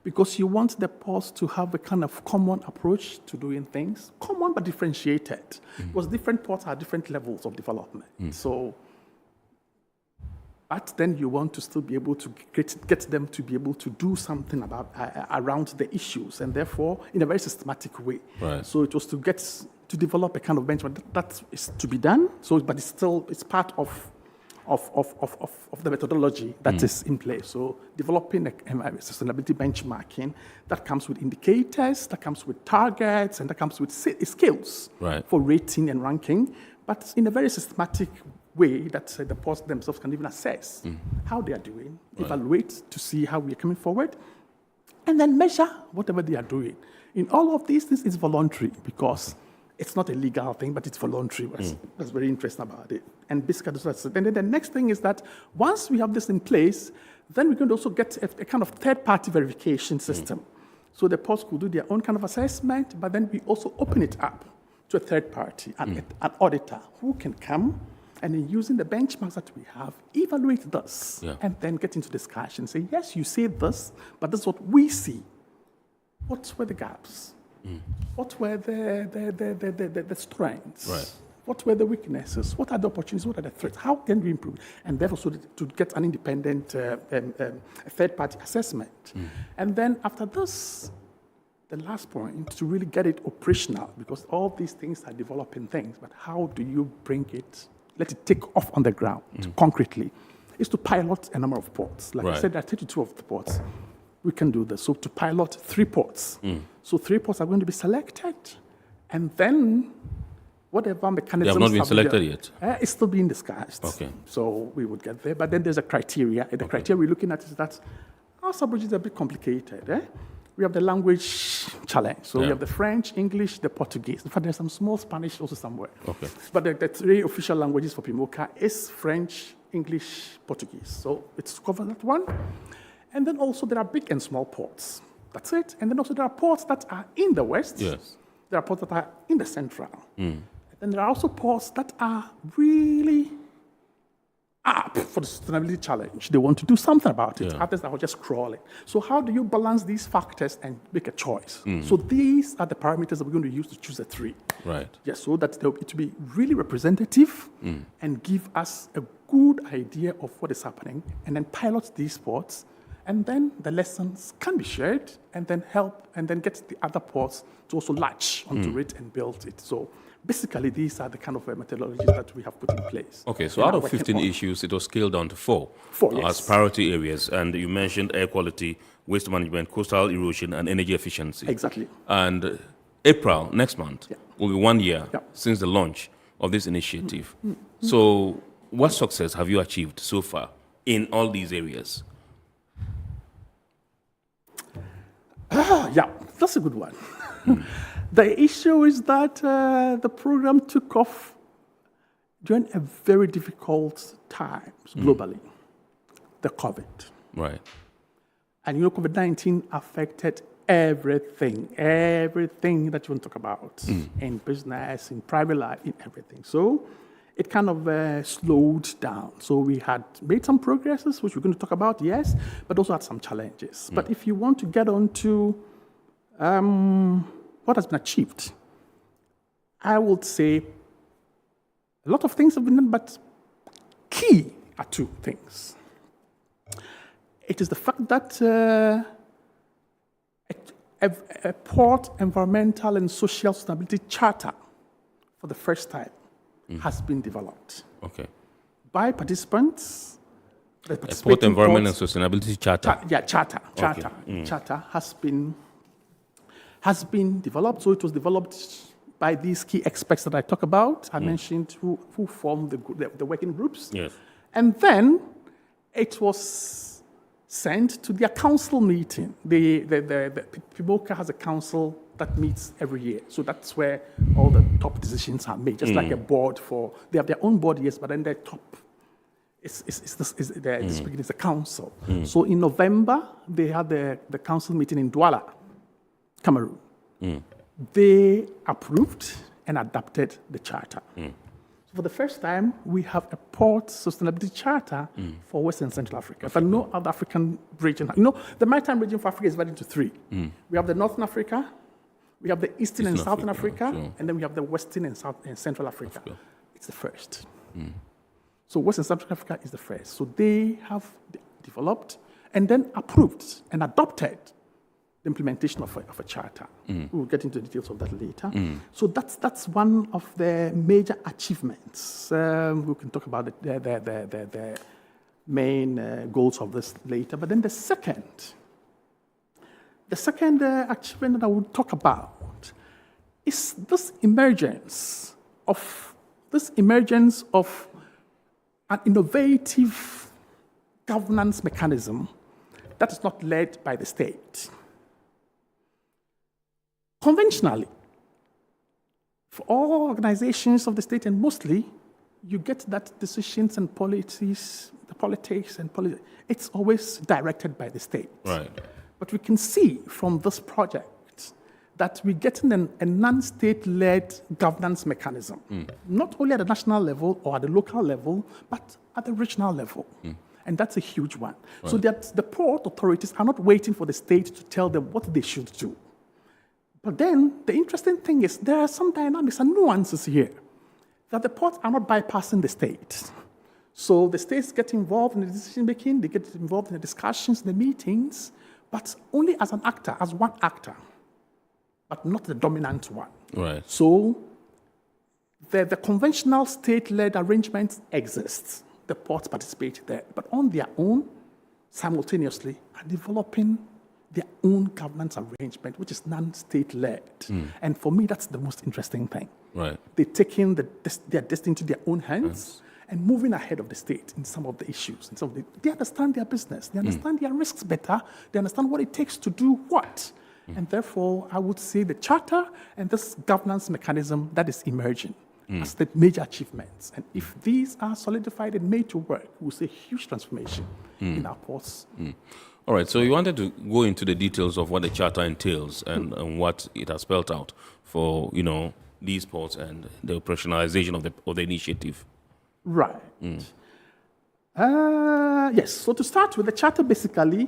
Because you want the ports to have a kind of common approach to doing things, common but differentiated, because different ports have different levels of development. So, but then you want to still be able to get them to be able to do something about around the issues, and therefore in a very systematic way. Right. So it was to develop a kind of benchmark that is to be done. So, but it's part of the methodology that is in place. So developing a sustainability benchmarking that comes with indicators, that comes with targets, and that comes with skills for rating and ranking, but in a very systematic way that the ports themselves can even assess how they are doing, evaluate to see how we are coming forward, and then measure whatever they are doing. In all of these things, it's voluntary because it's not a legal thing, but it's voluntary. That's very interesting about it. And basically, then the next thing is that once we have this in place, then we can also get a kind of third-party verification system. So the ports could do their own kind of assessment, but then we also open it up to a third party, an auditor, who can come and then using the benchmarks that we have, evaluate this, and then get into discussion. Say, yes, you say this, but this is what we see. What were the gaps? What were the strengths? Right. What were the weaknesses? What are the opportunities? What are the threats? How can we improve? And therefore, so to get an independent third-party assessment. And then after this, the last point, to really get it operational, because all these things are developing things, but how do you bring it, let it take off on the ground concretely, is to pilot a number of ports. Like I said, there are 32 of the ports. We can do this. So to pilot 3 ports. So 3 ports are going to be selected, and then whatever mechanisms... They have not been selected yet? It's still being discussed. Okay. So we would get there, but then there's a criteria. And the criteria we're looking at is that our sub-regions are a bit complicated. We have the language challenge. So we have the French, English, the Portuguese. In fact, there's some small Spanish also somewhere. Okay. But the 3 official languages for PMOCA is French, English, Portuguese. So it's covered that one. And then also there are big and small ports. That's it. And then also there are ports that are in the west. Yes. There are ports that are in the central. And there are also ports that are really up for the sustainability challenge. They want to do something about it. Others are just crawling. So how do you balance these factors and make a choice? So these are the parameters that we're going to use to choose the 3. Right. Yes, so that it will be really representative and give us a good idea of what is happening, and then pilot these ports. And then the lessons can be shared and then help and then get the other ports to also latch onto it and build it. So basically, these are the kind of methodologies that we have put in place. Okay, so out of 15 issues, it was scaled down to 4 as priority areas. And you mentioned air quality, waste management, coastal erosion, and energy efficiency. Exactly. And April, next month, will be 1 year since the launch of this initiative. So what success have you achieved so far in all these areas? Yeah, that's a good one. The issue is that the program took off during a very difficult time globally, the COVID. Right. And COVID-19 affected everything that you want to talk about in business, in private life, in everything. So it kind of slowed down. So we had made some progresses, which we're going to talk about, yes, but also had some challenges. But if you want to get on to what has been achieved, I would say a lot of things have been done, but key are 2 things. It is the fact that a port environmental and social sustainability charter for the first time, has been developed. Okay. By participants. The Port Environment and Sustainability Charter. Charter. Okay. Charter has been developed. So it was developed by these key experts that I talk about. I mentioned who formed the working groups. Yes. And then it was sent to their council meeting. The PIMOCA has a council that meets every year. So that's where all the top decisions are made, just like a board they have their own board, yes, but then their top is the council. So in November, they had the council meeting in Douala, Cameroon. They approved and adopted the charter. So for the first time, we have a port sustainability charter for West and Central Africa, but no other African region. The maritime region for Africa is divided into three. We have the Northern Africa, we have the Eastern and Southern Africa, and then we have the Western and Central Africa. It's the first. So West and Central Africa is the first. So they have developed and then approved and adopted the implementation of a charter. We'll get into the details of that later. So that's one of the major achievements. We can talk about the main goals of this later. But then the second achievement that I will talk about is this emergence of an innovative governance mechanism that is not led by the state. Conventionally, for all organizations of the state, and mostly, you get that decisions and policies, it's always directed by the state. Right. But we can see from this project that we're getting a non-state-led governance mechanism, not only at the national level or at the local level, but at the regional level. And that's a huge one. Right. So that the port authorities are not waiting for the state to tell them what they should do. But then the interesting thing is there are some dynamics and nuances here, that the ports are not bypassing the state. So the states get involved in the decision-making, they get involved in the discussions, the meetings, but only as an actor, as one actor, but not the dominant one. Right. So the conventional state-led arrangements exist. The ports participate there, but on their own, simultaneously, are developing their own governance arrangement, which is non-state-led. And for me, that's the most interesting thing. Right. They're taking their destiny into their own hands and moving ahead of the state in some of the issues. They understand their business. They understand their risks better. They understand what it takes to do what. And therefore, I would say the charter and this governance mechanism that is emerging as the major achievements. And if these are solidified and made to work, we'll see huge transformation in our ports. All right, so you wanted to go into the details of what the charter entails and what it has spelled out for, these ports and the operationalization of the initiative. Right. Yes, so to start with, the charter basically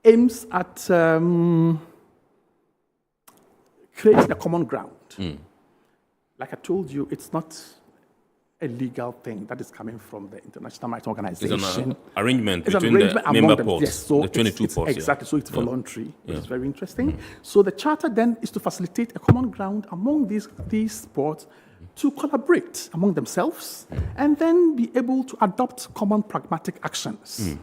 aims at creating a common ground. Like I told you, it's not a legal thing that is coming from the International Maritime Organization. It's an arrangement between the member ports, yes, so the 22 ports. Exactly, so it's voluntary, which is very interesting. So the charter then is to facilitate a common ground among these ports to collaborate among themselves and then be able to adopt common pragmatic actions.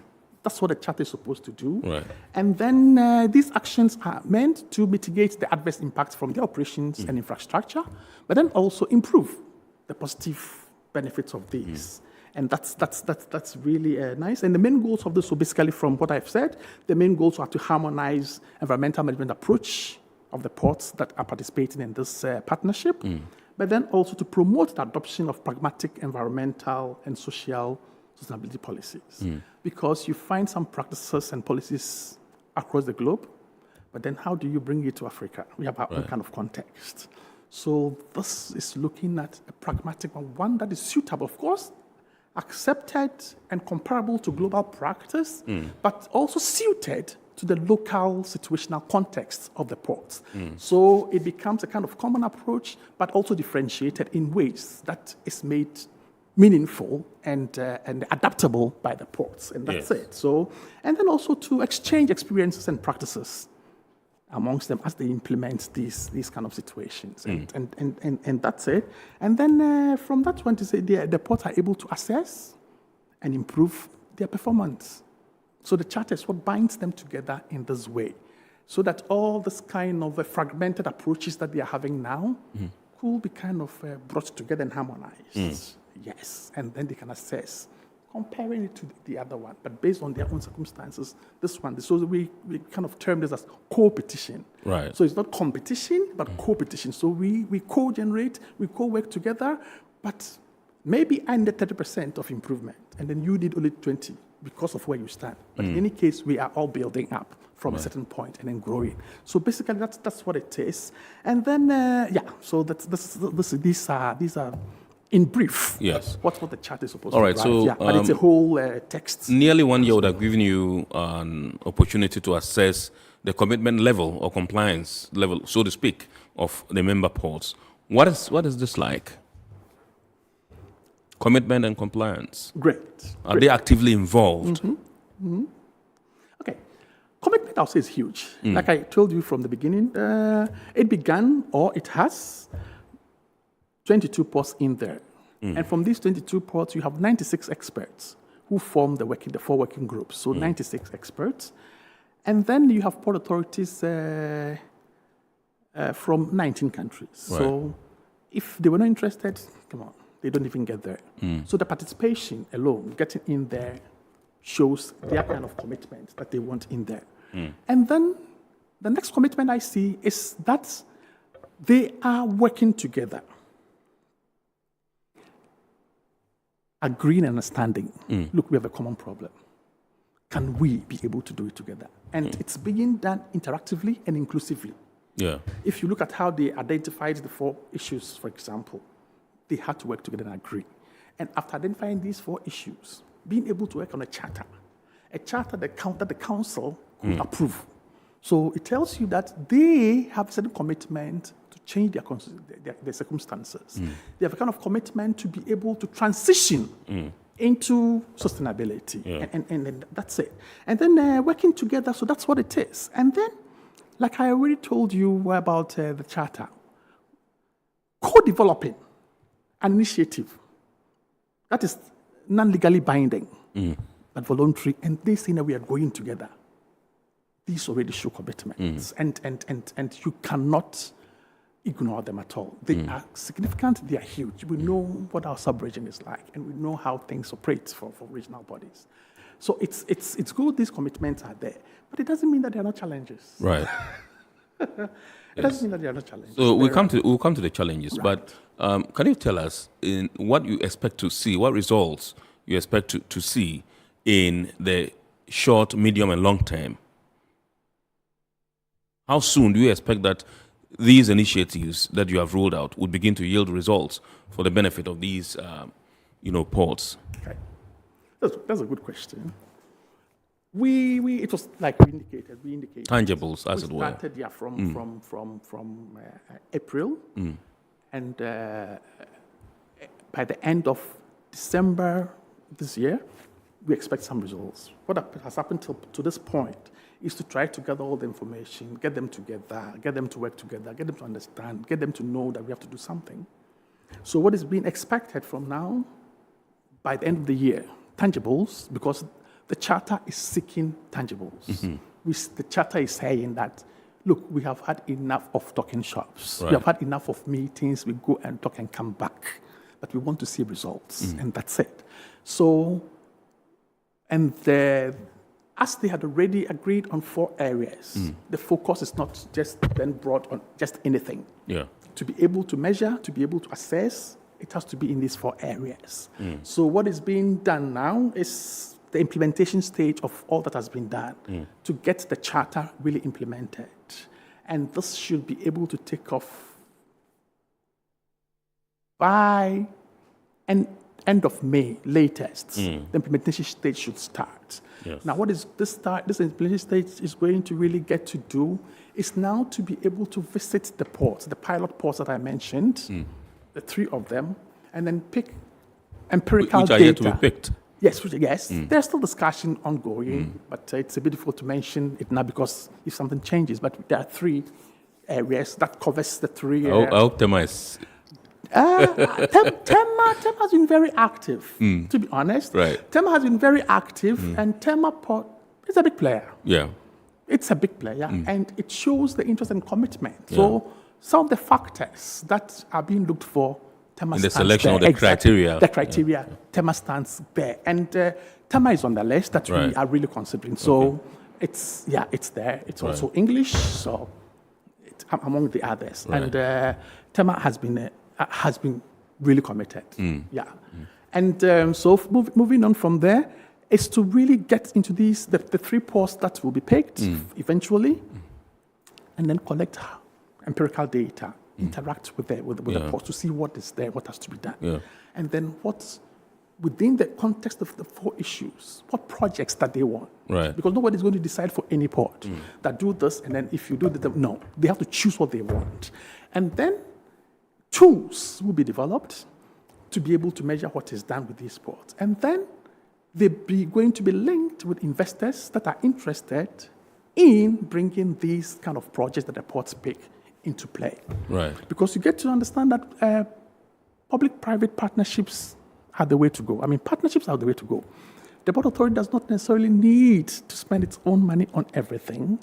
That's what the charter is supposed to do. Right. And then these actions are meant to mitigate the adverse impacts from the operations and infrastructure, but then also improve the positive benefits of these. And that's really nice. And the main goals of this, so basically from what I've said, the main goals are to harmonize environmental management approach of the ports that are participating in this partnership, but then also to promote the adoption of pragmatic environmental and social sustainability policies. Because you find some practices and policies across the globe, but then how do you bring it to Africa? We have our own kind of context. So this is looking at a pragmatic one that is suitable, of course, accepted and comparable to global practice, but also suited to the local situational context of the ports. So it becomes a kind of common approach, but also differentiated in ways that is made meaningful and adaptable by the ports, and that's it. So, and then also to exchange experiences and practices amongst them as they implement these kind of situations. And that's it. And then from that point, to say the ports are able to assess and improve their performance. So the charter is what binds them together in this way, so that all this kind of fragmented approaches that they are having now could be kind of brought together and harmonized. Yes, and then they can assess, comparing it to the other one, but based on their own circumstances, this one. So we kind of term this as co-petition. Right. So it's not competition, but co-petition. So we co-generate, we co-work together, but maybe I need 30% of improvement, and then you need only 20 because of where you stand. But in any case, we are all building up from a certain point and then growing. So basically, that's what it is. And then, so these are in brief, what the chart is supposed to drive. So, but it's a whole text. Nearly 1 year would have given you an opportunity to assess the commitment level or compliance level, so to speak, of the member ports. What is this like? Commitment and compliance. Great. Are they actively involved? Okay. Commitment, I'll say, is huge. Like I told you from the beginning, it began, or it has, 22 ports in there. And from these 22 ports, you have 96 experts who form the 4 working groups. So 96 experts. And then you have port authorities from 19 countries. Right. So if they were not interested, come on, they don't even get there. So the participation alone, getting in there, shows their kind of commitment that they want in there. And then the next commitment I see is that they are working together, agreeing and understanding. Look, we have a common problem. Can we be able to do it together? And it's being done interactively and inclusively. Yeah. If you look at how they identified the 4 issues, for example, they had to work together and agree. And after identifying these 4 issues, being able to work on a charter that the council could approve. So it tells you that they have a certain commitment to change their circumstances. They have a kind of commitment to be able to transition into sustainability. And that's it. And then working together, so that's what it is. And then, like I already told you about the charter, co-developing an initiative that is non-legally binding, but voluntary, and they say that we are going together. These already show commitments, and you cannot ignore them at all. They are significant, they are huge. We know what our sub-region is like, and we know how things operate for regional bodies. So it's good these commitments are there, but it doesn't mean that there are not challenges. Right. It doesn't mean that there are not challenges. So we'll come to the challenges, right. But can you tell us in what you expect to see, what results you expect to see in the short, medium, and long term? How soon do you expect that these initiatives that you have rolled out would begin to yield results for the benefit of these, ports? Okay, that's a good question. It was like we indicated tangibles, as it were. We started from April, and by the end of December this year, we expect some results. What has happened to this point is to try to gather all the information, get them together, get them to work together, get them to understand, get them to know that we have to do something. So what is being expected from now, by the end of the year, tangibles, because the charter is seeking tangibles. The charter is saying that, look, we have had enough of talking shops. Right. We have had enough of meetings. We go and talk and come back. But we want to see results, and that's it. So, as they had already agreed on 4 areas, the focus is not just then brought on just anything. Yeah. To be able to measure, to be able to assess, it has to be in these 4 areas. So what is being done now is the implementation stage of all that has been done to get the charter really implemented. And this should be able to take off by end of May, latest. The implementation stage should start. Yes. Now, what is this implementation stage is going to really get to do is now to be able to visit the ports, the pilot ports that I mentioned, the 3 of them, and then pick empirical data. Which are yet to be picked. Yes. There's still discussion ongoing, but it's a bit difficult to mention it now because if something changes. But there are 3 areas that covers the 3. I hope Tema is. Tema has been very active, to be honest. Right. Tema has been very active, and Tema Port is a big player. Yeah. It's a big player, and it shows the interest and commitment. So some of the factors that are being looked for, Tema in the stands selection there. of the criteria. The criteria, Tema stands there. And Tema is on the list that we are really considering. So it's there. It's also English, so it's among the others. Right. And Tema has been really committed. And so moving on from there is to really get into the 3 ports that will be picked eventually, and then collect empirical data, interact with the ports to see what is there, what has to be done, and then what's within the context of the 4 issues, what projects that they want. Right. Because nobody's going to decide for any port that do this, and then if you do that, no, they have to choose what they want, and then tools will be developed to be able to measure what is done with these ports, and then they're going to be linked with investors that are interested in bringing these kind of projects that the ports pick into play. Right. Because you get to understand that public-private partnerships are the way to go. I mean, partnerships are the way to go. The Port Authority does not necessarily need to spend its own money on everything.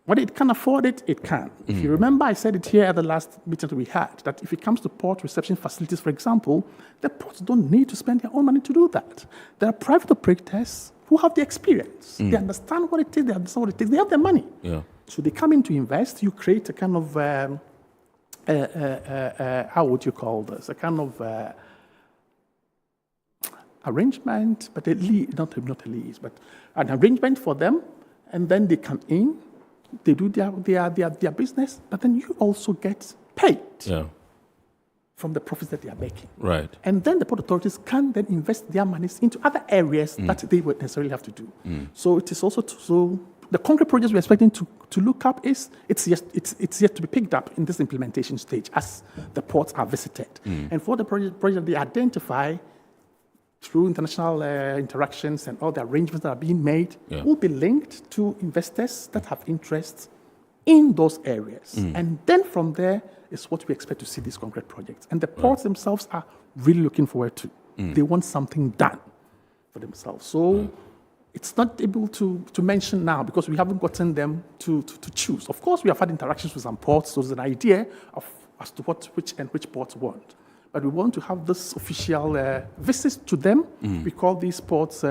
When it can afford it, it can. If you remember, I said it here at the last meeting that we had, that if it comes to port reception facilities, for example, the ports don't need to spend their own money to do that. There are private operators who have the experience. They understand what it is, they understand what it takes, they have their money. Yeah. So they come in to invest, you create a kind of, how would you call this? A kind of arrangement, but not a lease, but an arrangement for them, and then they come in, they do their business, but then you also get paid from the profits that they are making. Right. And then the port authorities can then invest their monies into other areas that they would necessarily have to do. So it is also so the concrete projects we're expecting to look up it's yet to be picked up in this implementation stage as the ports are visited. And for the project they identify through international interactions and all the arrangements that are being made will be linked to investors that have interests in those areas. And then from there is what we expect to see these concrete projects. And the ports themselves are really looking forward to. They want something done for themselves. So it's not able to mention now because we haven't gotten them to choose. Of course, we have had interactions with some ports, so there's an idea as to which ports want. But we want to have this official visits to them. We call these ports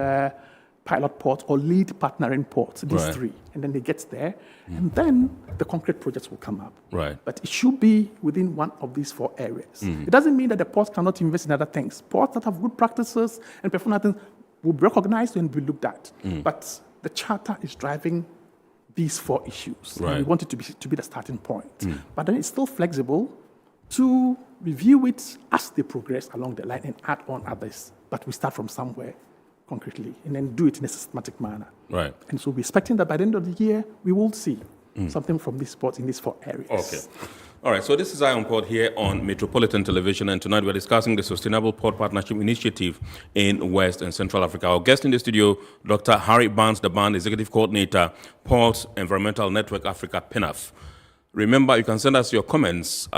pilot ports or lead partnering ports, these 3. And then they get there, and then the concrete projects will come up. Right. But it should be within one of these 4 areas. It doesn't mean that the ports cannot invest in other things. Ports that have good practices and perform things will be recognized and be looked at. But the charter is driving these 4 issues. Right. And we want it to be the starting point. But then it's still flexible to review it as they progress along the line and add on others. But we start from somewhere concretely and then do it in a systematic manner. Right. And so we're expecting that by the end of the year, we will see something from these ports in these 4 areas. Okay. All right, so this is Ion Port here on Metropolitan Television, and tonight we're discussing the Sustainable Port Partnership Initiative in West and Central Africa. Our guest in the studio, Dr. Harry Barnes, the Band Executive Coordinator, Ports Environmental Network Africa, PENAF. Remember, you can send us your comments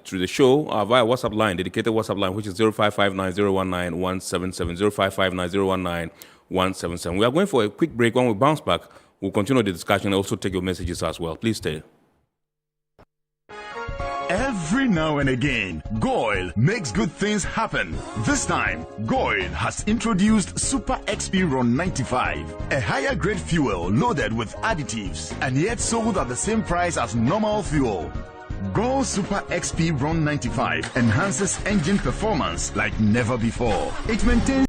through the show via WhatsApp line, dedicated WhatsApp line, which is 0559-019-177, 0559-019-177. We are going for a quick break. When we bounce back, we'll continue the discussion and also take your messages as well. Please stay. Every now and again, Goil makes good things happen. This time, Goil has introduced Super XP Ron 95, a higher grade fuel loaded with additives and yet sold at the same price as normal fuel. Goil Super XP Ron 95 enhances engine performance like never before. It maintains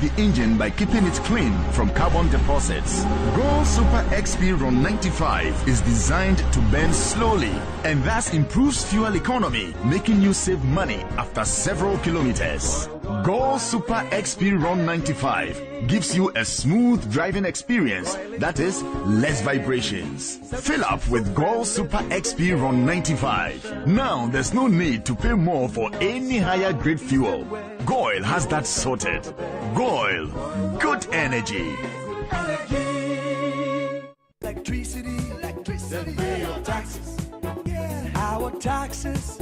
the engine by keeping it clean from carbon deposits. Gold Super XP Ron 95 is designed to burn slowly and thus improves fuel economy, making you save money after several kilometers. Gold Super XP Ron 95 gives you a smooth driving experience, that is, less vibrations. Fill up with Gold Super XP Ron 95. Now there's no need to pay more for any higher grade fuel. Goil has that sorted. Goil, good energy. Electricity, then pay your taxes. Our taxes,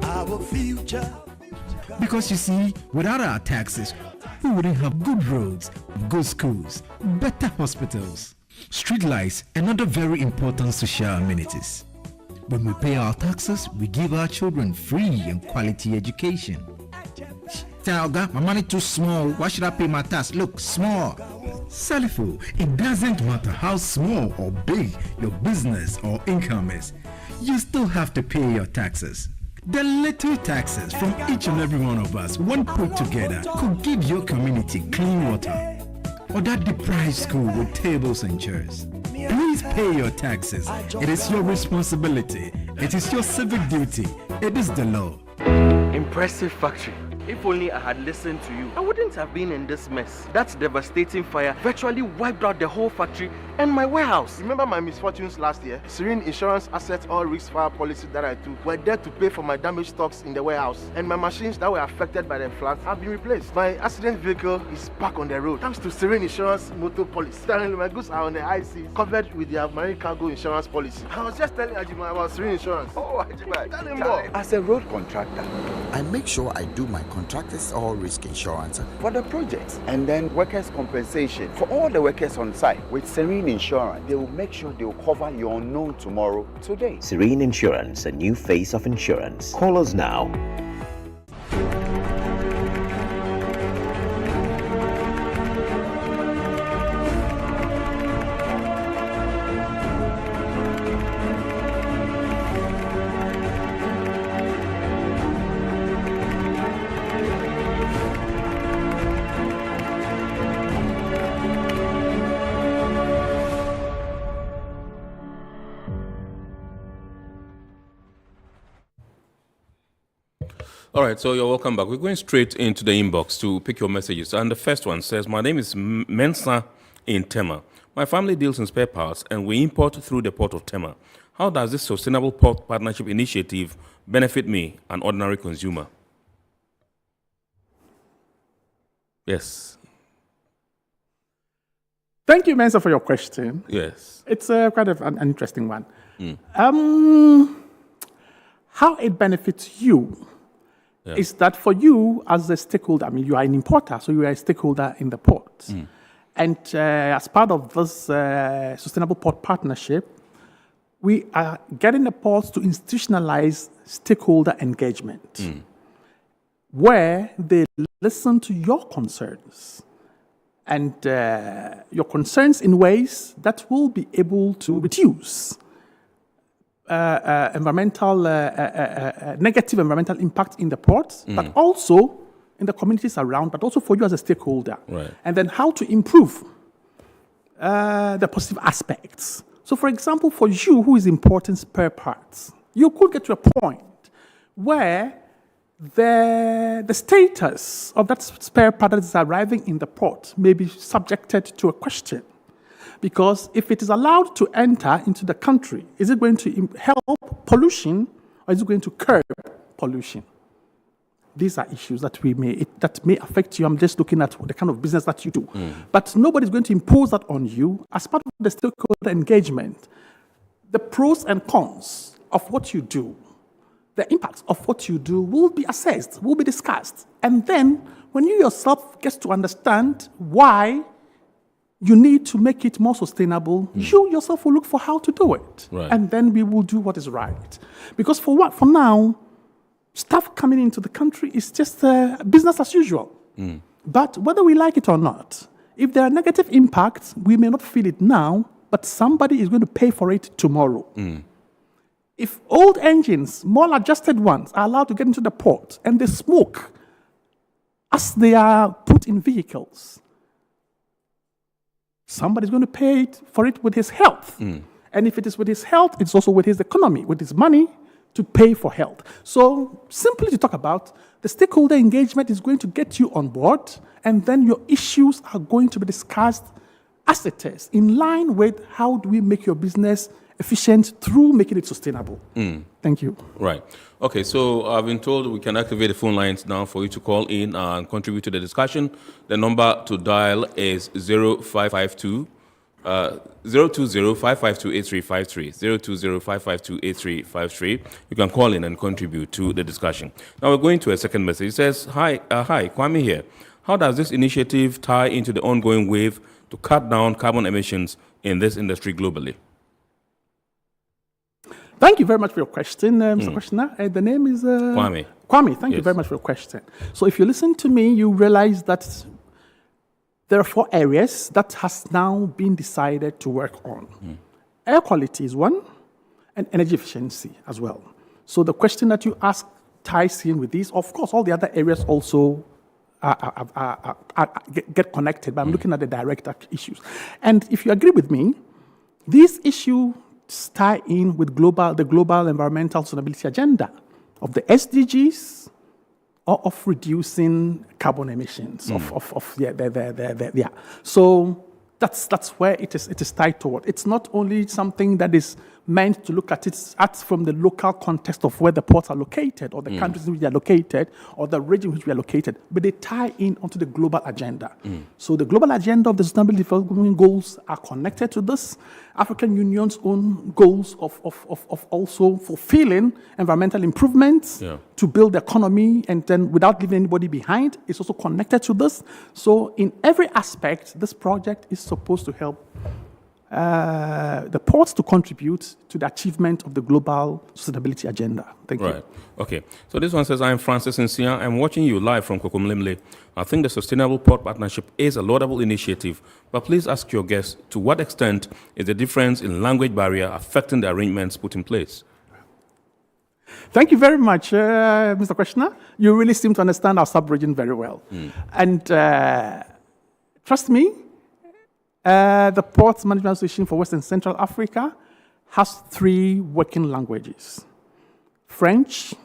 our future. Because you see, without our taxes, we wouldn't have good roads, good schools, better hospitals, streetlights, and other very important social amenities. When we pay our taxes, we give our children free and quality education. Tell God, my money too small. Why should I pay my tax? Look, small. Salifo, it doesn't matter how small or big your business or income is, you still have to pay your taxes. The little taxes from each and every one of us, when put together, could give your community clean water or that deprived school with tables and chairs. Please pay your taxes. It is your responsibility. It is your civic duty. It is the law. Impressive factory. If only I had listened to you, I wouldn't have been in this mess. That devastating fire virtually wiped out the whole factory and my warehouse. Remember my misfortunes last year? Serene Insurance Asset All Risk Fire policy that I took were there to pay for my damaged stocks in the warehouse, and my machines that were affected by the floods have been replaced. My accident vehicle is back on the road thanks to Serene Insurance motor policy. Currently, my goods are on the high seas, covered with their marine cargo insurance policy. I was just telling Ajima about Serene Insurance. Oh, Ajima, tell him more. As a road contractor, I make sure I do my contractors all risk insurance for the projects, and then workers' compensation for all the workers on site. With Serene Insurance, they will make sure they will cover your unknown tomorrow today. Serene Insurance, a new face of insurance. Call us now. All right, so you're welcome back. We're going straight into the inbox to pick your messages. And the first one says, my name is Mensa in Tema. My family deals in spare parts and we import through the port of Tema. How does this sustainable port partnership initiative benefit me, an ordinary consumer? Yes. Thank you, Mensa, for your question. Yes. It's quite an interesting one. How it benefits you is that for you as a stakeholder, I mean, you are an importer, so you are a stakeholder in the port. And as part of this Sustainable Port Partnership, we are getting the ports to institutionalize stakeholder engagement, where they listen to your concerns and your concerns in ways that will be able to reduce negative environmental impact in the ports, but also in the communities around, but also for you as a stakeholder. Right. And then how to improve the positive aspects. So, for example, for you who is importing spare parts, you could get to a point where the status of that spare part that is arriving in the port may be subjected to a question. Because if it is allowed to enter into the country, is it going to help pollution or is it going to curb pollution? These are issues that may affect you. I'm just looking at the kind of business that you do. But nobody's going to impose that on you. As part of the stakeholder engagement, the pros and cons of what you do, the impacts of what you do will be assessed, will be discussed. And then when you yourself get to understand why you need to make it more sustainable, you yourself will look for how to do it. Right. And then we will do what is right. Because for now, stuff coming into the country is just business as usual. But whether we like it or not, if there are negative impacts, we may not feel it now, but somebody is going to pay for it tomorrow. If old engines, more adjusted ones, are allowed to get into the port and they smoke as they are put in vehicles, somebody's going to pay for it with his health. And if it is with his health, it's also with his economy, with his money to pay for health. So simply to talk about, the stakeholder engagement is going to get you on board, and then your issues are going to be discussed as it is, in line with how do we make your business efficient through making it sustainable. Thank you. Right. Okay, so I've been told we can activate the phone lines now for you to call in and contribute to the discussion. The number to dial is 0552 020-552-8353, 020-552-8353. You can call in and contribute to the discussion. Now we're going to a second message. It says, hi, Kwame here. How does this initiative tie into the ongoing wave to cut down carbon emissions in this industry globally? Thank you very much for your question, Mr. Questioner. The name is... Kwame. Kwame, thank you very much for your question. So if you listen to me, you realize that there are 4 areas that has now been decided to work on. Air quality is one, and energy efficiency as well. So the question that you ask ties in with these. Of course, all the other areas also get connected, but I'm looking at the direct issues. And if you agree with me, these issues tie in with the global environmental sustainability agenda of the SDGs, or of reducing carbon emissions. So that's where it is tied toward. It's not only something that is meant to look at it from the local context of where the ports are located, or the countries in which they are located, or the region in which we are located, but they tie in onto the global agenda. So the global agenda of the Sustainable Development Goals are connected to this. African Union's own goals of also fulfilling environmental improvements to build the economy, and then without leaving anybody behind, is also connected to this. So in every aspect, this project is supposed to help the ports to contribute to the achievement of the global sustainability agenda. Thank you. Right. Okay. So this one says, I'm Francis Nsia. I'm watching you live from Kokomlemle. I think the Sustainable Port Partnership is a laudable initiative, but please ask your guests, to what extent is the difference in language barrier affecting the arrangements put in place? Thank you very much, Mr. Questioner. You really seem to understand our sub-region very well. And trust me, the Ports Management Association for West and Central Africa has 3 working languages: French,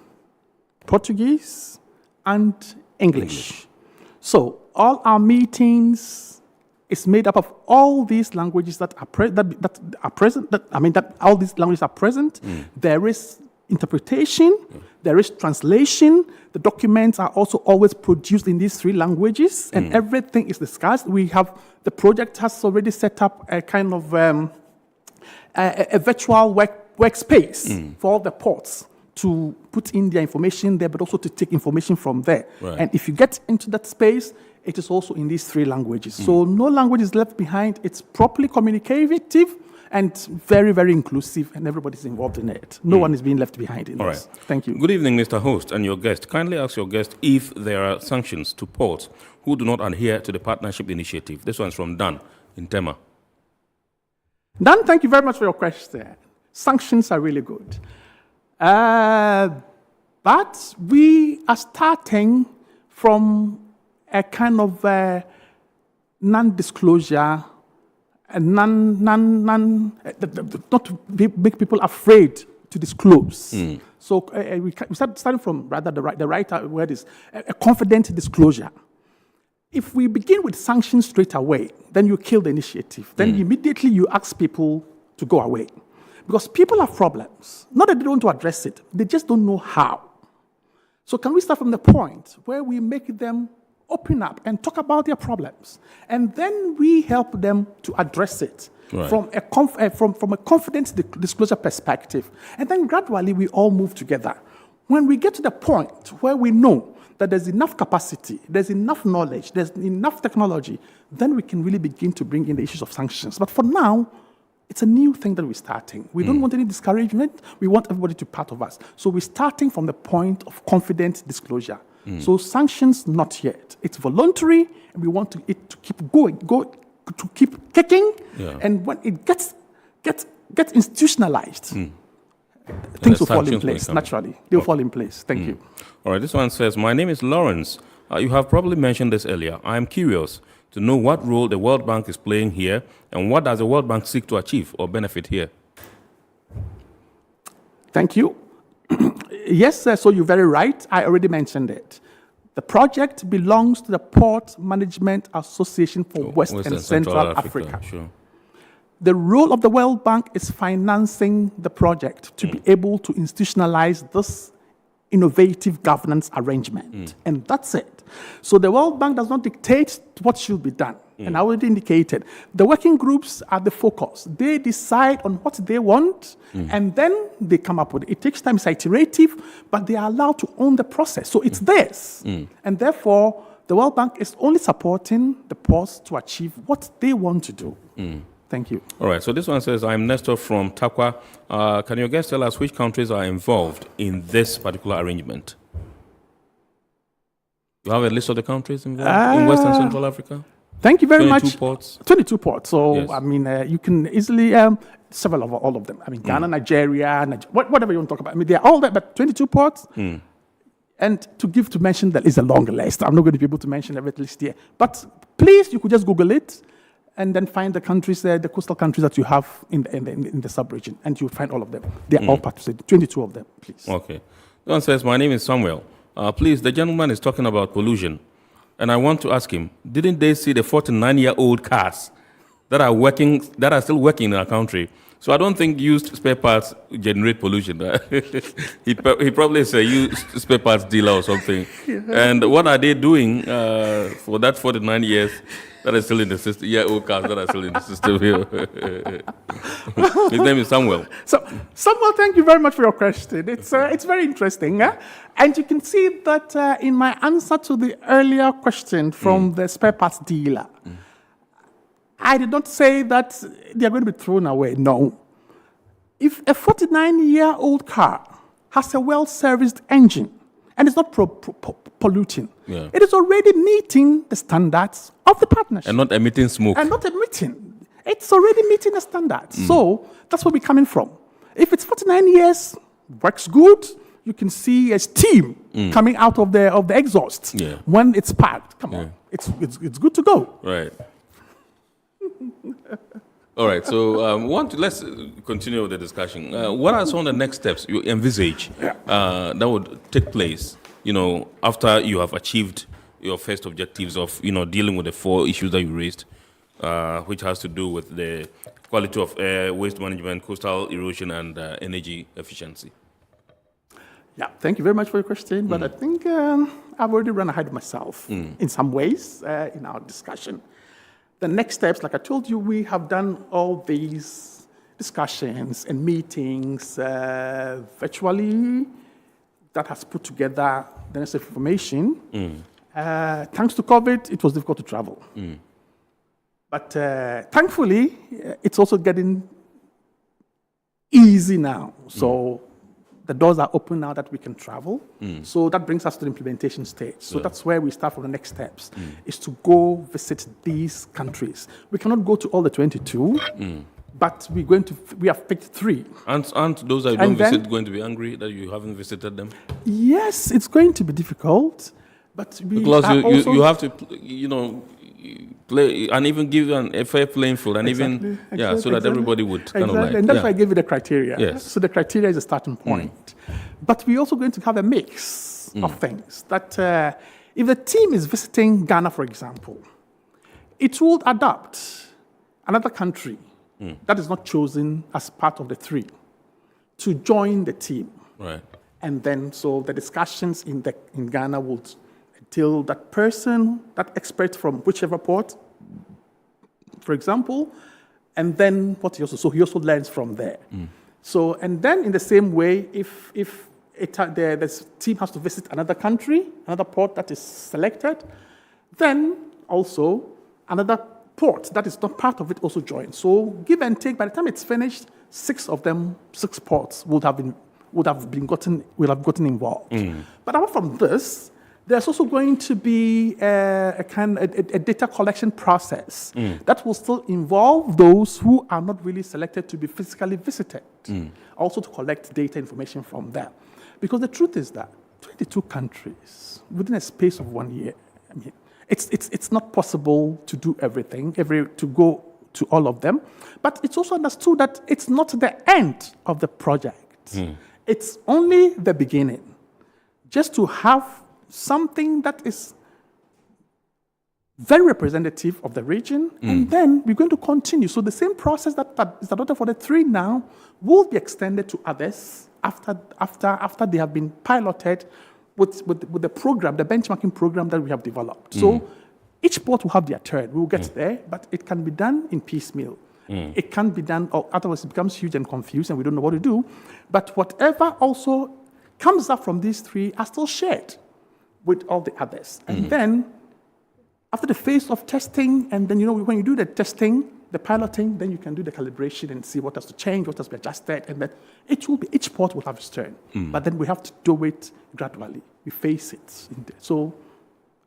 Portuguese, and English. So all our meetings is made up of all these languages that are present. All these languages are present. There is interpretation, there is translation. The documents are also always produced in these 3 languages, and everything is discussed. The project has already set up a kind of a virtual workspace for the ports to put in their information there, but also to take information from there. Right. And if you get into that space, it is also in these 3 languages. So no language is left behind. It's properly communicative and very, very inclusive, and everybody's involved in it. No one is being left behind in this. Right. Thank you. Good evening, Mr. Host and your guest. Kindly ask your guest if there are sanctions to ports who do not adhere to the partnership initiative. This one's from Dan in Tema. Dan, thank you very much for your question. Sanctions are really good. But we are starting from a kind of non-disclosure, not to make people afraid to disclose. So we starting from rather the right word is a confident disclosure. If we begin with sanctions straight away, then you kill the initiative. Then immediately you ask people to go away. Because people have problems. Not that they don't want to address it, they just don't know how. So can we start from the point where we make them open up and talk about their problems, and then we help them to address it from a confident disclosure perspective, and then gradually we all move together. When we get to the point where we know that there's enough capacity, there's enough knowledge, there's enough technology, then we can really begin to bring in the issues of sanctions. But for now, it's a new thing that we're starting. We don't want any discouragement. We want everybody to be part of us. So we're starting from the point of confident disclosure. So sanctions, not yet. It's voluntary, and we want it to keep going, to keep kicking. And when it gets institutionalized, things will fall in place naturally. They'll fall in place. Thank you. All right, this one says, my name is Lawrence. You have probably mentioned this earlier. I am curious to know what role the World Bank is playing here and what does the World Bank seek to achieve or benefit here? Thank you. Yes, so you're very right. I already mentioned it. The project belongs to the Port Management Association for West and Central Africa. Sure. The role of the World Bank is financing the project to be able to institutionalize this innovative governance arrangement. And that's it. So the World Bank does not dictate what should be done. And I already indicated, the working groups are the focus. They decide on what they want, and then they come up with it. It takes time, it's iterative, but they are allowed to own the process. So it's theirs. And therefore, the World Bank is only supporting the ports to achieve what they want to do. Thank you. All right, so this one says, I'm Nestor from Takwa. Can your guests tell us which countries are involved in this particular arrangement? You have a list of the countries involved in West and Central Africa? Thank you very 22 much. Ports? 22 ports. So, Yes. I mean, you can easily, several of all of them. I mean, Ghana, Nigeria, whatever you want to talk about. I mean, they're all there, but 22 ports. And to mention that is a long list. I'm not going to be able to mention every list here. But please, you could just Google it and then find the countries, the coastal countries that you have in the sub-region. And you'll find all of them. They're all participating, 22 of them, please. Okay. One says, my name is Samuel. Please, the gentleman is talking about pollution. And I want to ask him, didn't they see the 49-year-old cars that are still working in our country? So I don't think used spare parts generate pollution. He probably is a used spare parts dealer or something. And what are they doing for that 49 years that are still in the system? Old cars that are still in the system here. His name is Samuel. So, Samuel, thank you very much for your question. It's very interesting. And you can see that in my answer to the earlier question from the spare parts dealer, I did not say that they are going to be thrown away. No. If a 49-year-old car has a well-serviced engine and it's not polluting, it is already meeting the standards of the partnership. And not emitting smoke. It's already meeting the standards. So that's where we're coming from. If it's 49 years, works good, you can see a steam coming out of the exhaust when it's parked. Come on, it's good to go. Right. All right, so let's continue with the discussion. What are some of the next steps you envisage that would take place, after you have achieved your first objectives of, dealing with the 4 issues that you raised, which has to do with the quality of air, waste management, coastal erosion, and energy efficiency? Yeah, thank you very much for your question, but I think I've already run ahead of myself in some ways in our discussion. The next steps, like I told you, we have done all these discussions and meetings virtually that has put together the necessary information. Thanks to COVID, it was difficult to travel. But thankfully, it's also getting easy now. So the doors are open now that we can travel. So that brings us to the implementation stage. So that's where we start from the next steps, is to go visit these countries. We cannot go to all the 22, but we have picked 3. Aren't those that you don't visit going to be angry that you haven't visited them? Yes, it's going to be difficult, but because you have to, play and even give a fair playing field, and so that everybody would kind of like. And that's why I gave you the criteria. Yes. So the criteria is a starting point, but we're also going to have a mix of things. That if the team is visiting Ghana, for example, it will adopt another country that is not chosen as part of the 3 to join the team. Right. And then so the discussions in Ghana would till that person, that expert from whichever port, for example, and then he also learns from there. So, and then in the same way, if the team has to visit another country, another port that is selected, then also another port that is not part of it also joins. So give and take, by the time it's finished, 6 ports would have gotten involved. But apart from this, there's also going to be a data collection process that will still involve those who are not really selected to be physically visited, also to collect data information from them. Because the truth is that 22 countries, within a space of 1 year, I mean, it's not possible to do everything, to go to all of them, but it's also understood that it's not the end of the project. It's only the beginning. Just to have something that is very representative of the region, and then we're going to continue. So the same process that is adopted for the 3 now will be extended to others after they have been piloted with the program, the benchmarking program that we have developed. So each port will have their turn. We will get there, but it can be done in piecemeal. It can be done, or otherwise it becomes huge and confused and we don't know what to do. But whatever also comes up from these 3 are still shared with all the others. And then, after the phase of testing, and then, when you do the testing, the piloting, then you can do the calibration and see what has to change, what has to be adjusted, and then each port will have its turn. But then we have to do it gradually. We phase it. So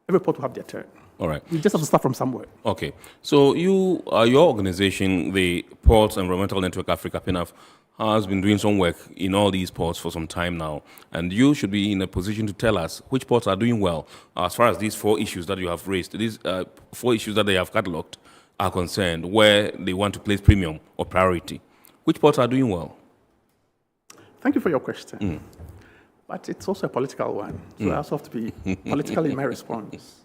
every port will have their turn. All right. We just have to start from somewhere. Okay. So your organization, the Ports Environmental Network Africa, PENAF, has been doing some work in all these ports for some time now. And you should be in a position to tell us which ports are doing well as far as these 4 issues that you have raised, these 4 issues that they have catalogued are concerned, where they want to place premium or priority. Which ports are doing well? Thank you for your question. But it's also a political one. So I also have to be political in my response.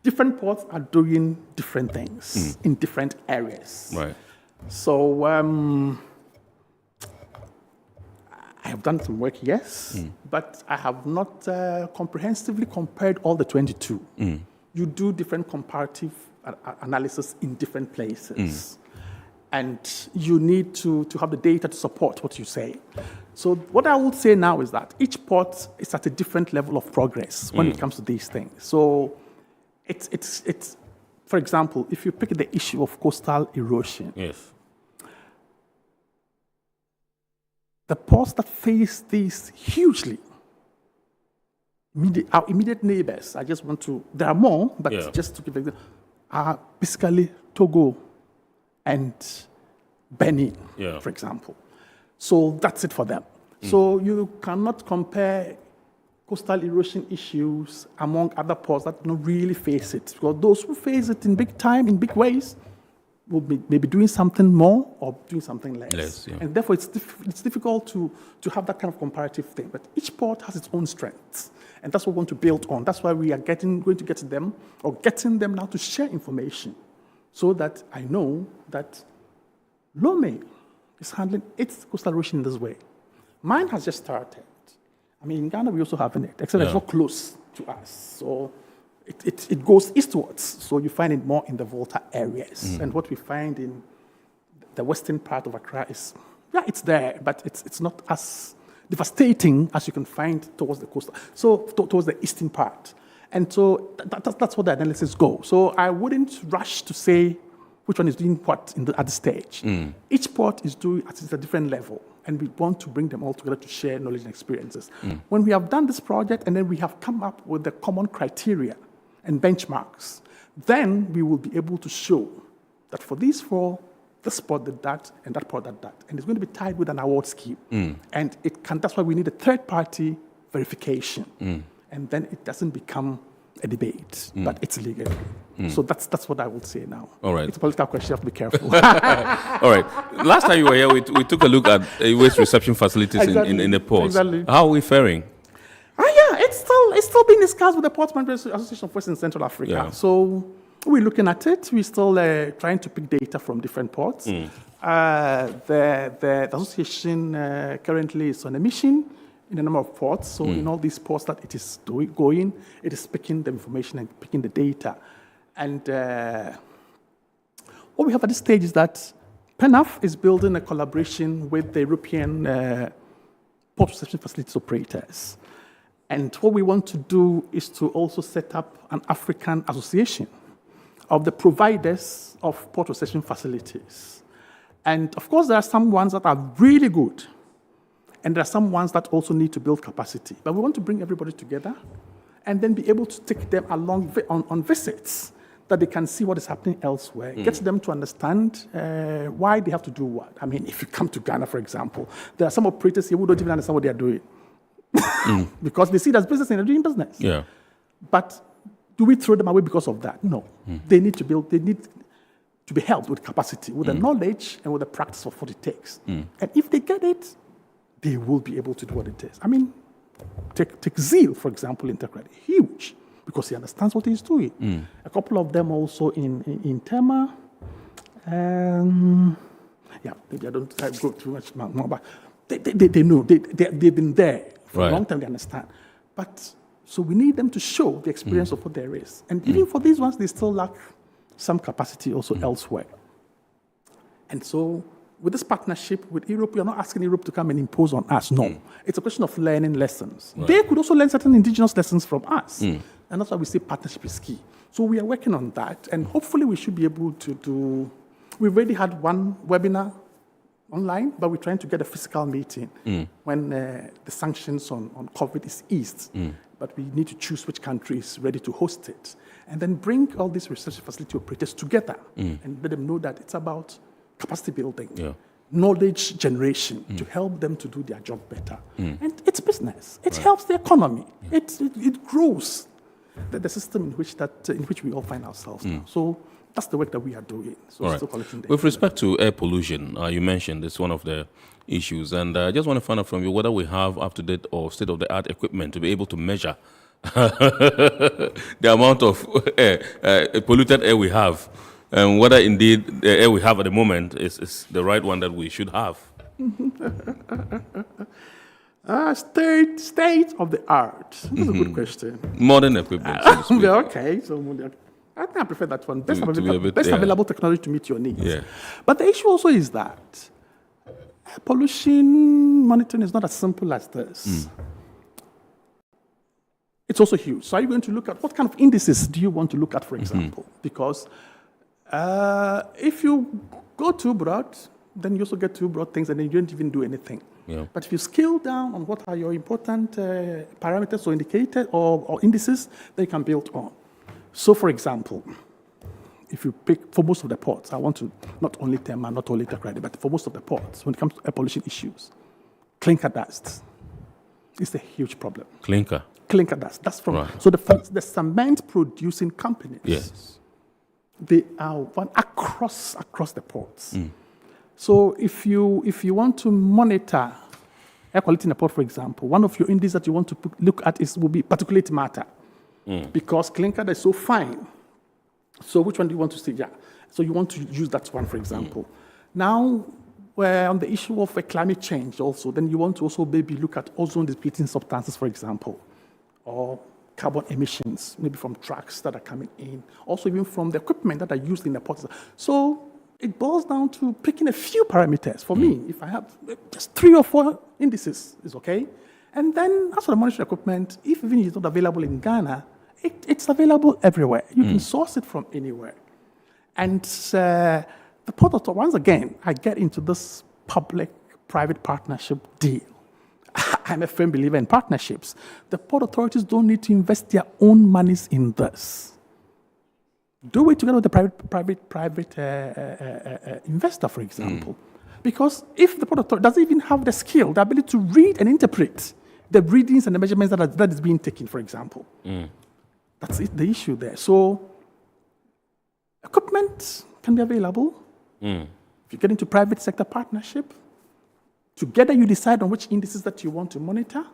Different ports are doing different things in different areas. Right. So I have done some work, yes, but I have not comprehensively compared all the 22. You do different comparative analysis in different places. And you need to have the data to support what you say. So what I would say now is that each port is at a different level of progress when it comes to these things. So it's for example, if you pick the issue of coastal erosion, the ports that face this hugely, our immediate neighbors, there are more, but just to give example, are basically Togo and Benin, for example. So that's it for them. So you cannot compare coastal erosion issues among other ports that don't really face it. Because those who face it in big time, in big ways, will be maybe doing something more or doing something less. And therefore, it's difficult to have that kind of comparative thing. But each port has its own strengths. And that's what we want to build on. That's why we are going to get them, or getting them now to share information, so that I know that Lome is handling its coastal erosion in this way. Mine has just started. I mean, in Ghana, we also have it, except it's not close to us. So it goes eastwards. So you find it more in the Volta areas. And what we find in the western part of Accra is, it's there, but it's not as devastating as you can find towards the coastal, so towards the eastern part. And so that's what the analysis goes. So I wouldn't rush to say which one is doing what at the stage. Each port is doing at a different level, and we want to bring them all together to share knowledge and experiences. When we have done this project and then we have come up with the common criteria and benchmarks, then we will be able to show that for these 4, this port did that, and that port did that. And it's going to be tied with an award scheme. And that's why we need a third-party verification. And then it doesn't become a debate, but it's legal. So that's what I would say now. All right. It's a political question, you have to be careful. All right. Last time you were here, we took a look at waste reception facilities in the ports. Exactly. How are we faring? It's still being discussed with the Port Managers Association of West and Central Africa. So we're looking at it. We're still trying to pick data from different ports. The association currently is on a mission in a number of ports. So in all these ports that it is going, it is picking the information and picking the data. And what we have at this stage is that PENAF is building a collaboration with the European port reception facilities operators. And what we want to do is to also set up an African association of the providers of port reception facilities. And of course, there are some ones that are really good, and there are some ones that also need to build capacity. But we want to bring everybody together and then be able to take them along on visits, that they can see what is happening elsewhere, get them to understand why they have to do what. I mean, if you come to Ghana, for example, there are some operators here who don't even understand what they are doing because they see it as business and they're doing business. Yeah. But Do we throw them away because of that? No. They need to be helped with capacity, with the knowledge and with the practice of what it takes. And if they get it, they will be able to do what it takes. I mean, take Zeal, for example, in Integrity. Huge, because he understands what he's doing. A couple of them also in Tema. Yeah, maybe I don't go too much more, but they know. They've been there for a long time, they understand. But so we need them to show the experience of what there is. And even for these ones, they still lack some capacity also elsewhere. And so with this partnership with Europe, we are not asking Europe to come and impose on us. No. It's a question of learning lessons. They could also learn certain indigenous lessons from us. And that's why we say partnership is key. So we are working on that, and hopefully we should be able to do. We've already had one webinar online, but we're trying to get a physical meeting when the sanctions on COVID is eased. But we need to choose which country is ready to host it, and then bring all these research facility operators together and let them know that it's about capacity building, knowledge generation to help them to do their job better. And it's business. It helps the economy. It grows the system in which we all find ourselves now. So that's the work that we are doing. So still collecting data. With respect to air pollution, you mentioned it's one of the issues, and I just want to find out from you whether we have up-to-date or state-of-the-art equipment to be able to measure the amount of polluted air we have, and whether indeed the air we have at the moment is the right one that we should have. State of the art. That's a good question. Modern equipment. So to speak. Okay, so I think I prefer that one. Best available technology to meet your needs. But the issue also is that pollution monitoring is not as simple as this. It's also huge. So are you going to look at what kind of indices do you want to look at, for example? Because if you go too broad, then you also get too broad things and then you don't even do anything. But if you scale down on what are your important parameters or indicators or indices, they can build on. So, for example, if you pick, for most of the ports, I want to, not only Tema, not only Integrity, but for most of the ports, when it comes to air pollution issues, clinker dust is a huge problem. Clinker dust, that's from, so the cement-producing companies, they are one across the ports. So if you want to monitor air quality in a port, for example, one of your indices that you want to look at will be particulate matter. Because clinker is so fine. So which one do you want to see? So you want to use that one, for example. Now, on the issue of climate change also, then you want to also maybe look at ozone-depleting substances, for example, or carbon emissions, maybe from trucks that are coming in, also even from the equipment that are used in the ports. So it boils down to picking a few parameters. For me, if I have just 3 or 4 indices, is okay. And then as for the monitoring equipment, if even it's not available in Ghana, it's available everywhere. You can source it from anywhere. And the Port Authority, once again, I get into this public-private partnership deal. I'm a firm believer in partnerships. The port authorities don't need to invest their own monies in this. Do it together with the private investor, for example. Because if the port authority doesn't even have the skill, the ability to read and interpret the readings and the measurements that is being taken, for example, that's the issue there. So equipment can be available. If you get into private sector partnership, together you decide on which indices that you want to monitor,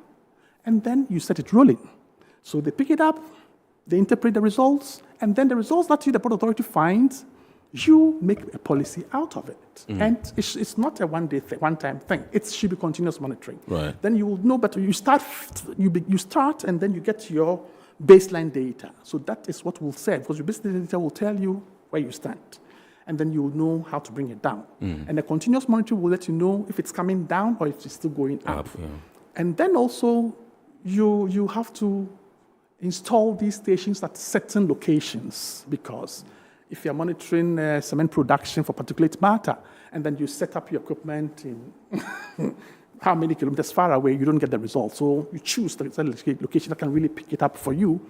and then you set it rolling. So they pick it up, they interpret the results, and then the results that the port authority finds, you make a policy out of it. And it's not a one-time thing. It should be continuous monitoring. Then you will know better. You start, and then you get your baseline data. So that is what we'll say, because your baseline data will tell you where you stand. And then you will know how to bring it down. And the continuous monitoring will let you know if it's coming down or if it's still going up. And then also, you have to install these stations at certain locations, because if you're monitoring cement production for particulate matter, and then you set up your equipment in how many kilometers far away, you don't get the results. So you choose the location that can really pick it up for you.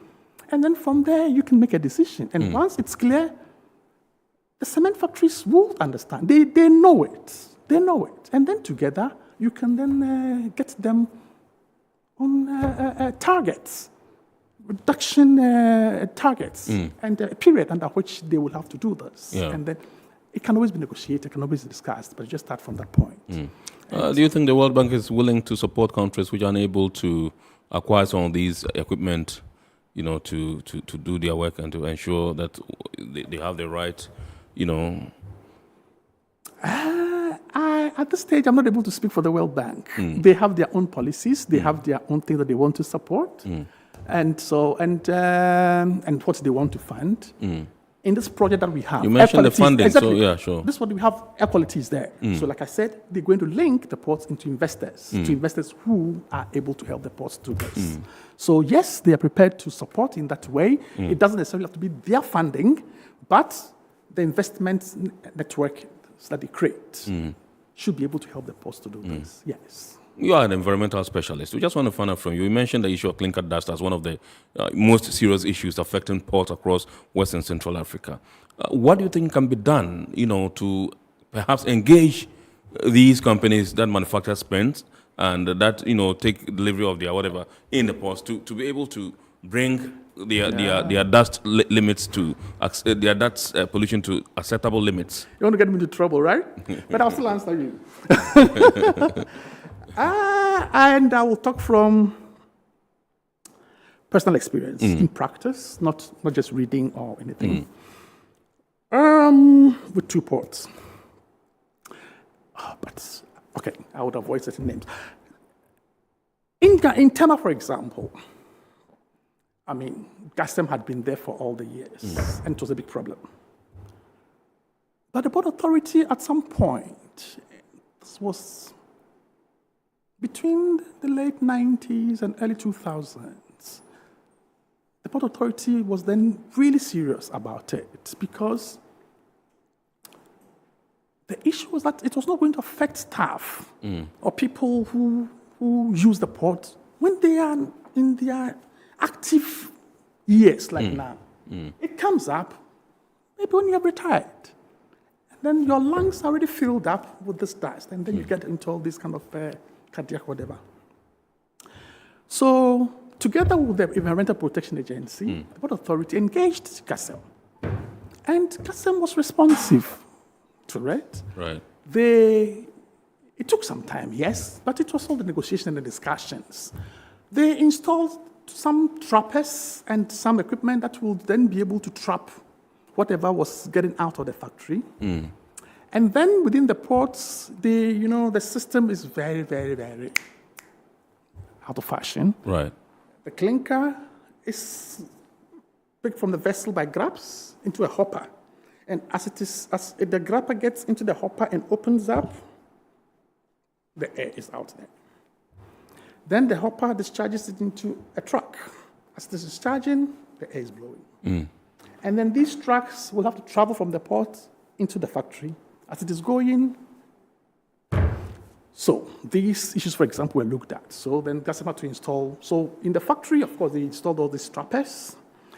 And then from there, you can make a decision. And once it's clear, the cement factories will understand. They know it. They know it. And then together, you can then get them on targets. reduction targets and a period under which they will have to do this. Yeah. And then it can always be negotiated, it can always be discussed, but just start from that point. Do you think the World Bank is willing to support countries which are unable to acquire some of these equipment, you know, to do their work and to ensure that they have the right, you know? At this stage, I'm not able to speak for the World Bank. They have their own policies. They have their own things that they want to support, and so and what they want to fund. In this project that we have, you mentioned the funding, exactly, so yeah, sure. This is what we have. Air quality is there. So, like I said, they're going to link the ports into investors, to investors who are able to help the ports do this. So, yes, they are prepared to support in that way. It doesn't necessarily have to be their funding, but the investment network that they create should be able to help the ports to do this. Yes. You are an environmental specialist. We just want to find out from you. You mentioned the issue of clinker dust as one of the most serious issues affecting ports across West and Central Africa. What do you think can be done, you know, to perhaps engage these companies that manufacture spents and that, you know, take delivery of their whatever in the ports to be able to bring their dust limits to their dust pollution to acceptable limits? You want to get me into trouble, right? But I'll still answer you. And I will talk from personal experience in practice, not just reading or anything. With 2 ports. But, okay, I would avoid certain names. In Tema, for example, I mean, GASM had been there for all the years, and it was a big problem. But the Port Authority, at some point, this was between the late 90s and early 2000s, the Port Authority was then really serious about it because the issue was that it was not going to affect staff or people who use the port when they are in their active years like now. It comes up maybe when you have retired. And then your lungs are already filled up with this dust, and then you get into all this kind of cardiac whatever. So, together with the Environmental Protection Agency, the Port Authority engaged GASM. And GASM was responsive to it. Right. It took some time, yes, but it was all the negotiation and the discussions. They installed some trappers and some equipment that would then be able to trap whatever was getting out of the factory. And then within the ports, the system is very, very, very out of fashion. Right. The clinker is picked from the vessel by grabs into a hopper. And as the grabber gets into the hopper and opens up, the air is out there. Then the hopper discharges it into a truck. As it is discharging, the air is blowing. And then these trucks will have to travel from the port into the factory as it is going. So these issues, for example, were looked at. So then GASM had to install. So in the factory, of course, they installed all these trappers.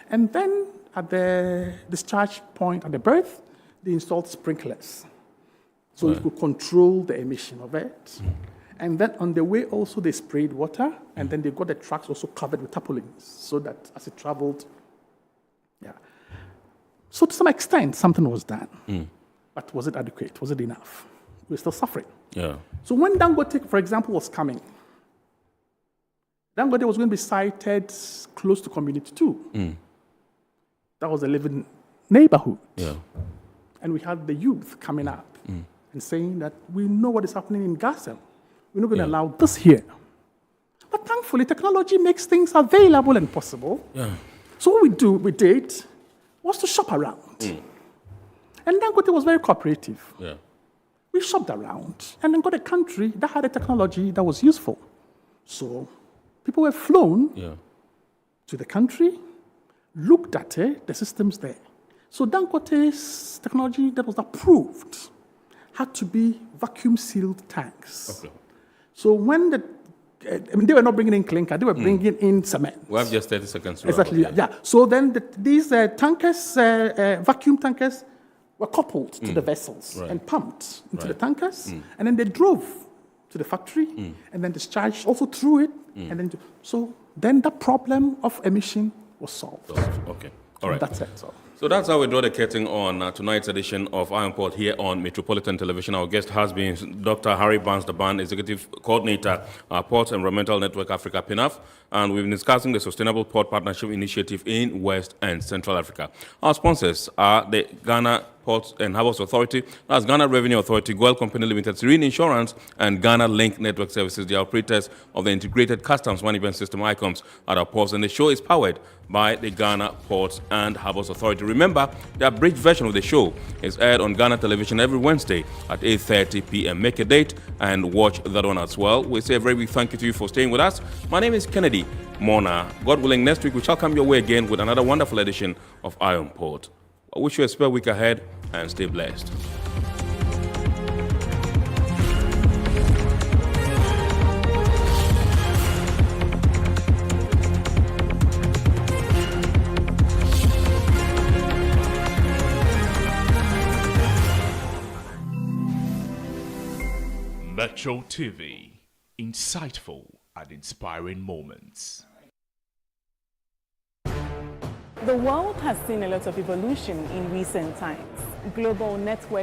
And then at the discharge point at the berth, they installed sprinklers. So it could control the emission of it. And then on the way also, they sprayed water. And then they got the trucks also covered with tarpaulins so that as it traveled, So to some extent, something was done. But was it adequate? Was it enough? We're still suffering. Yeah. So when Dangote, for example, was coming, Dangote was going to be sited close to Community 2. That was a living neighborhood. Yeah. And we had the youth coming up and saying that we know what is happening in GASM. We're not going to allow this here. But thankfully, technology makes things available and possible. Yeah. So what we did was to shop around. And Dangote was very cooperative. Yeah. We shopped around and then got a country that had a technology that was useful. So people were flown to the country, looked at it, the system's there. So Dangote's technology that was approved had to be vacuum-sealed tanks. Okay. So when they were not bringing in clinker, they were bringing in cement. We have just 30 seconds. Exactly, yeah. So then these tankers, vacuum tankers, were coupled to the vessels and pumped into the tankers, and then they drove to the factory and then discharged also through it. And then so then the problem of emission was solved. Okay. All right. That's it. So that's how we draw the curtain on tonight's edition of Iron Port here on Metropolitan Television. Our guest has been Dr. Harry Barnes-Daban, Executive Coordinator, Port Environmental Network Africa, PNAF, and we've been discussing the Sustainable Port Partnership Initiative in West and Central Africa. Our sponsors are the Ghana Ports and Harbours Authority, that's Ghana Revenue Authority, Goil Company Limited, Serene Insurance, and Ghana Link Network Services, the operators of the Integrated Customs Management System, ICOMS, at our ports. And the show is powered by the Ghana Ports and Harbours Authority. Remember, the abridged version of the show is aired on Ghana Television every Wednesday at 8:30 p.m. Make a date and watch that one as well. We say a very big thank you to you for staying with us. My name is Kennedy Mona. God willing, next week we shall come your way again with another wonderful edition of Iron Port. I wish you a spare week ahead and stay blessed. Metro TV, insightful and inspiring moments. The world has seen a lot of evolution in recent times. Global network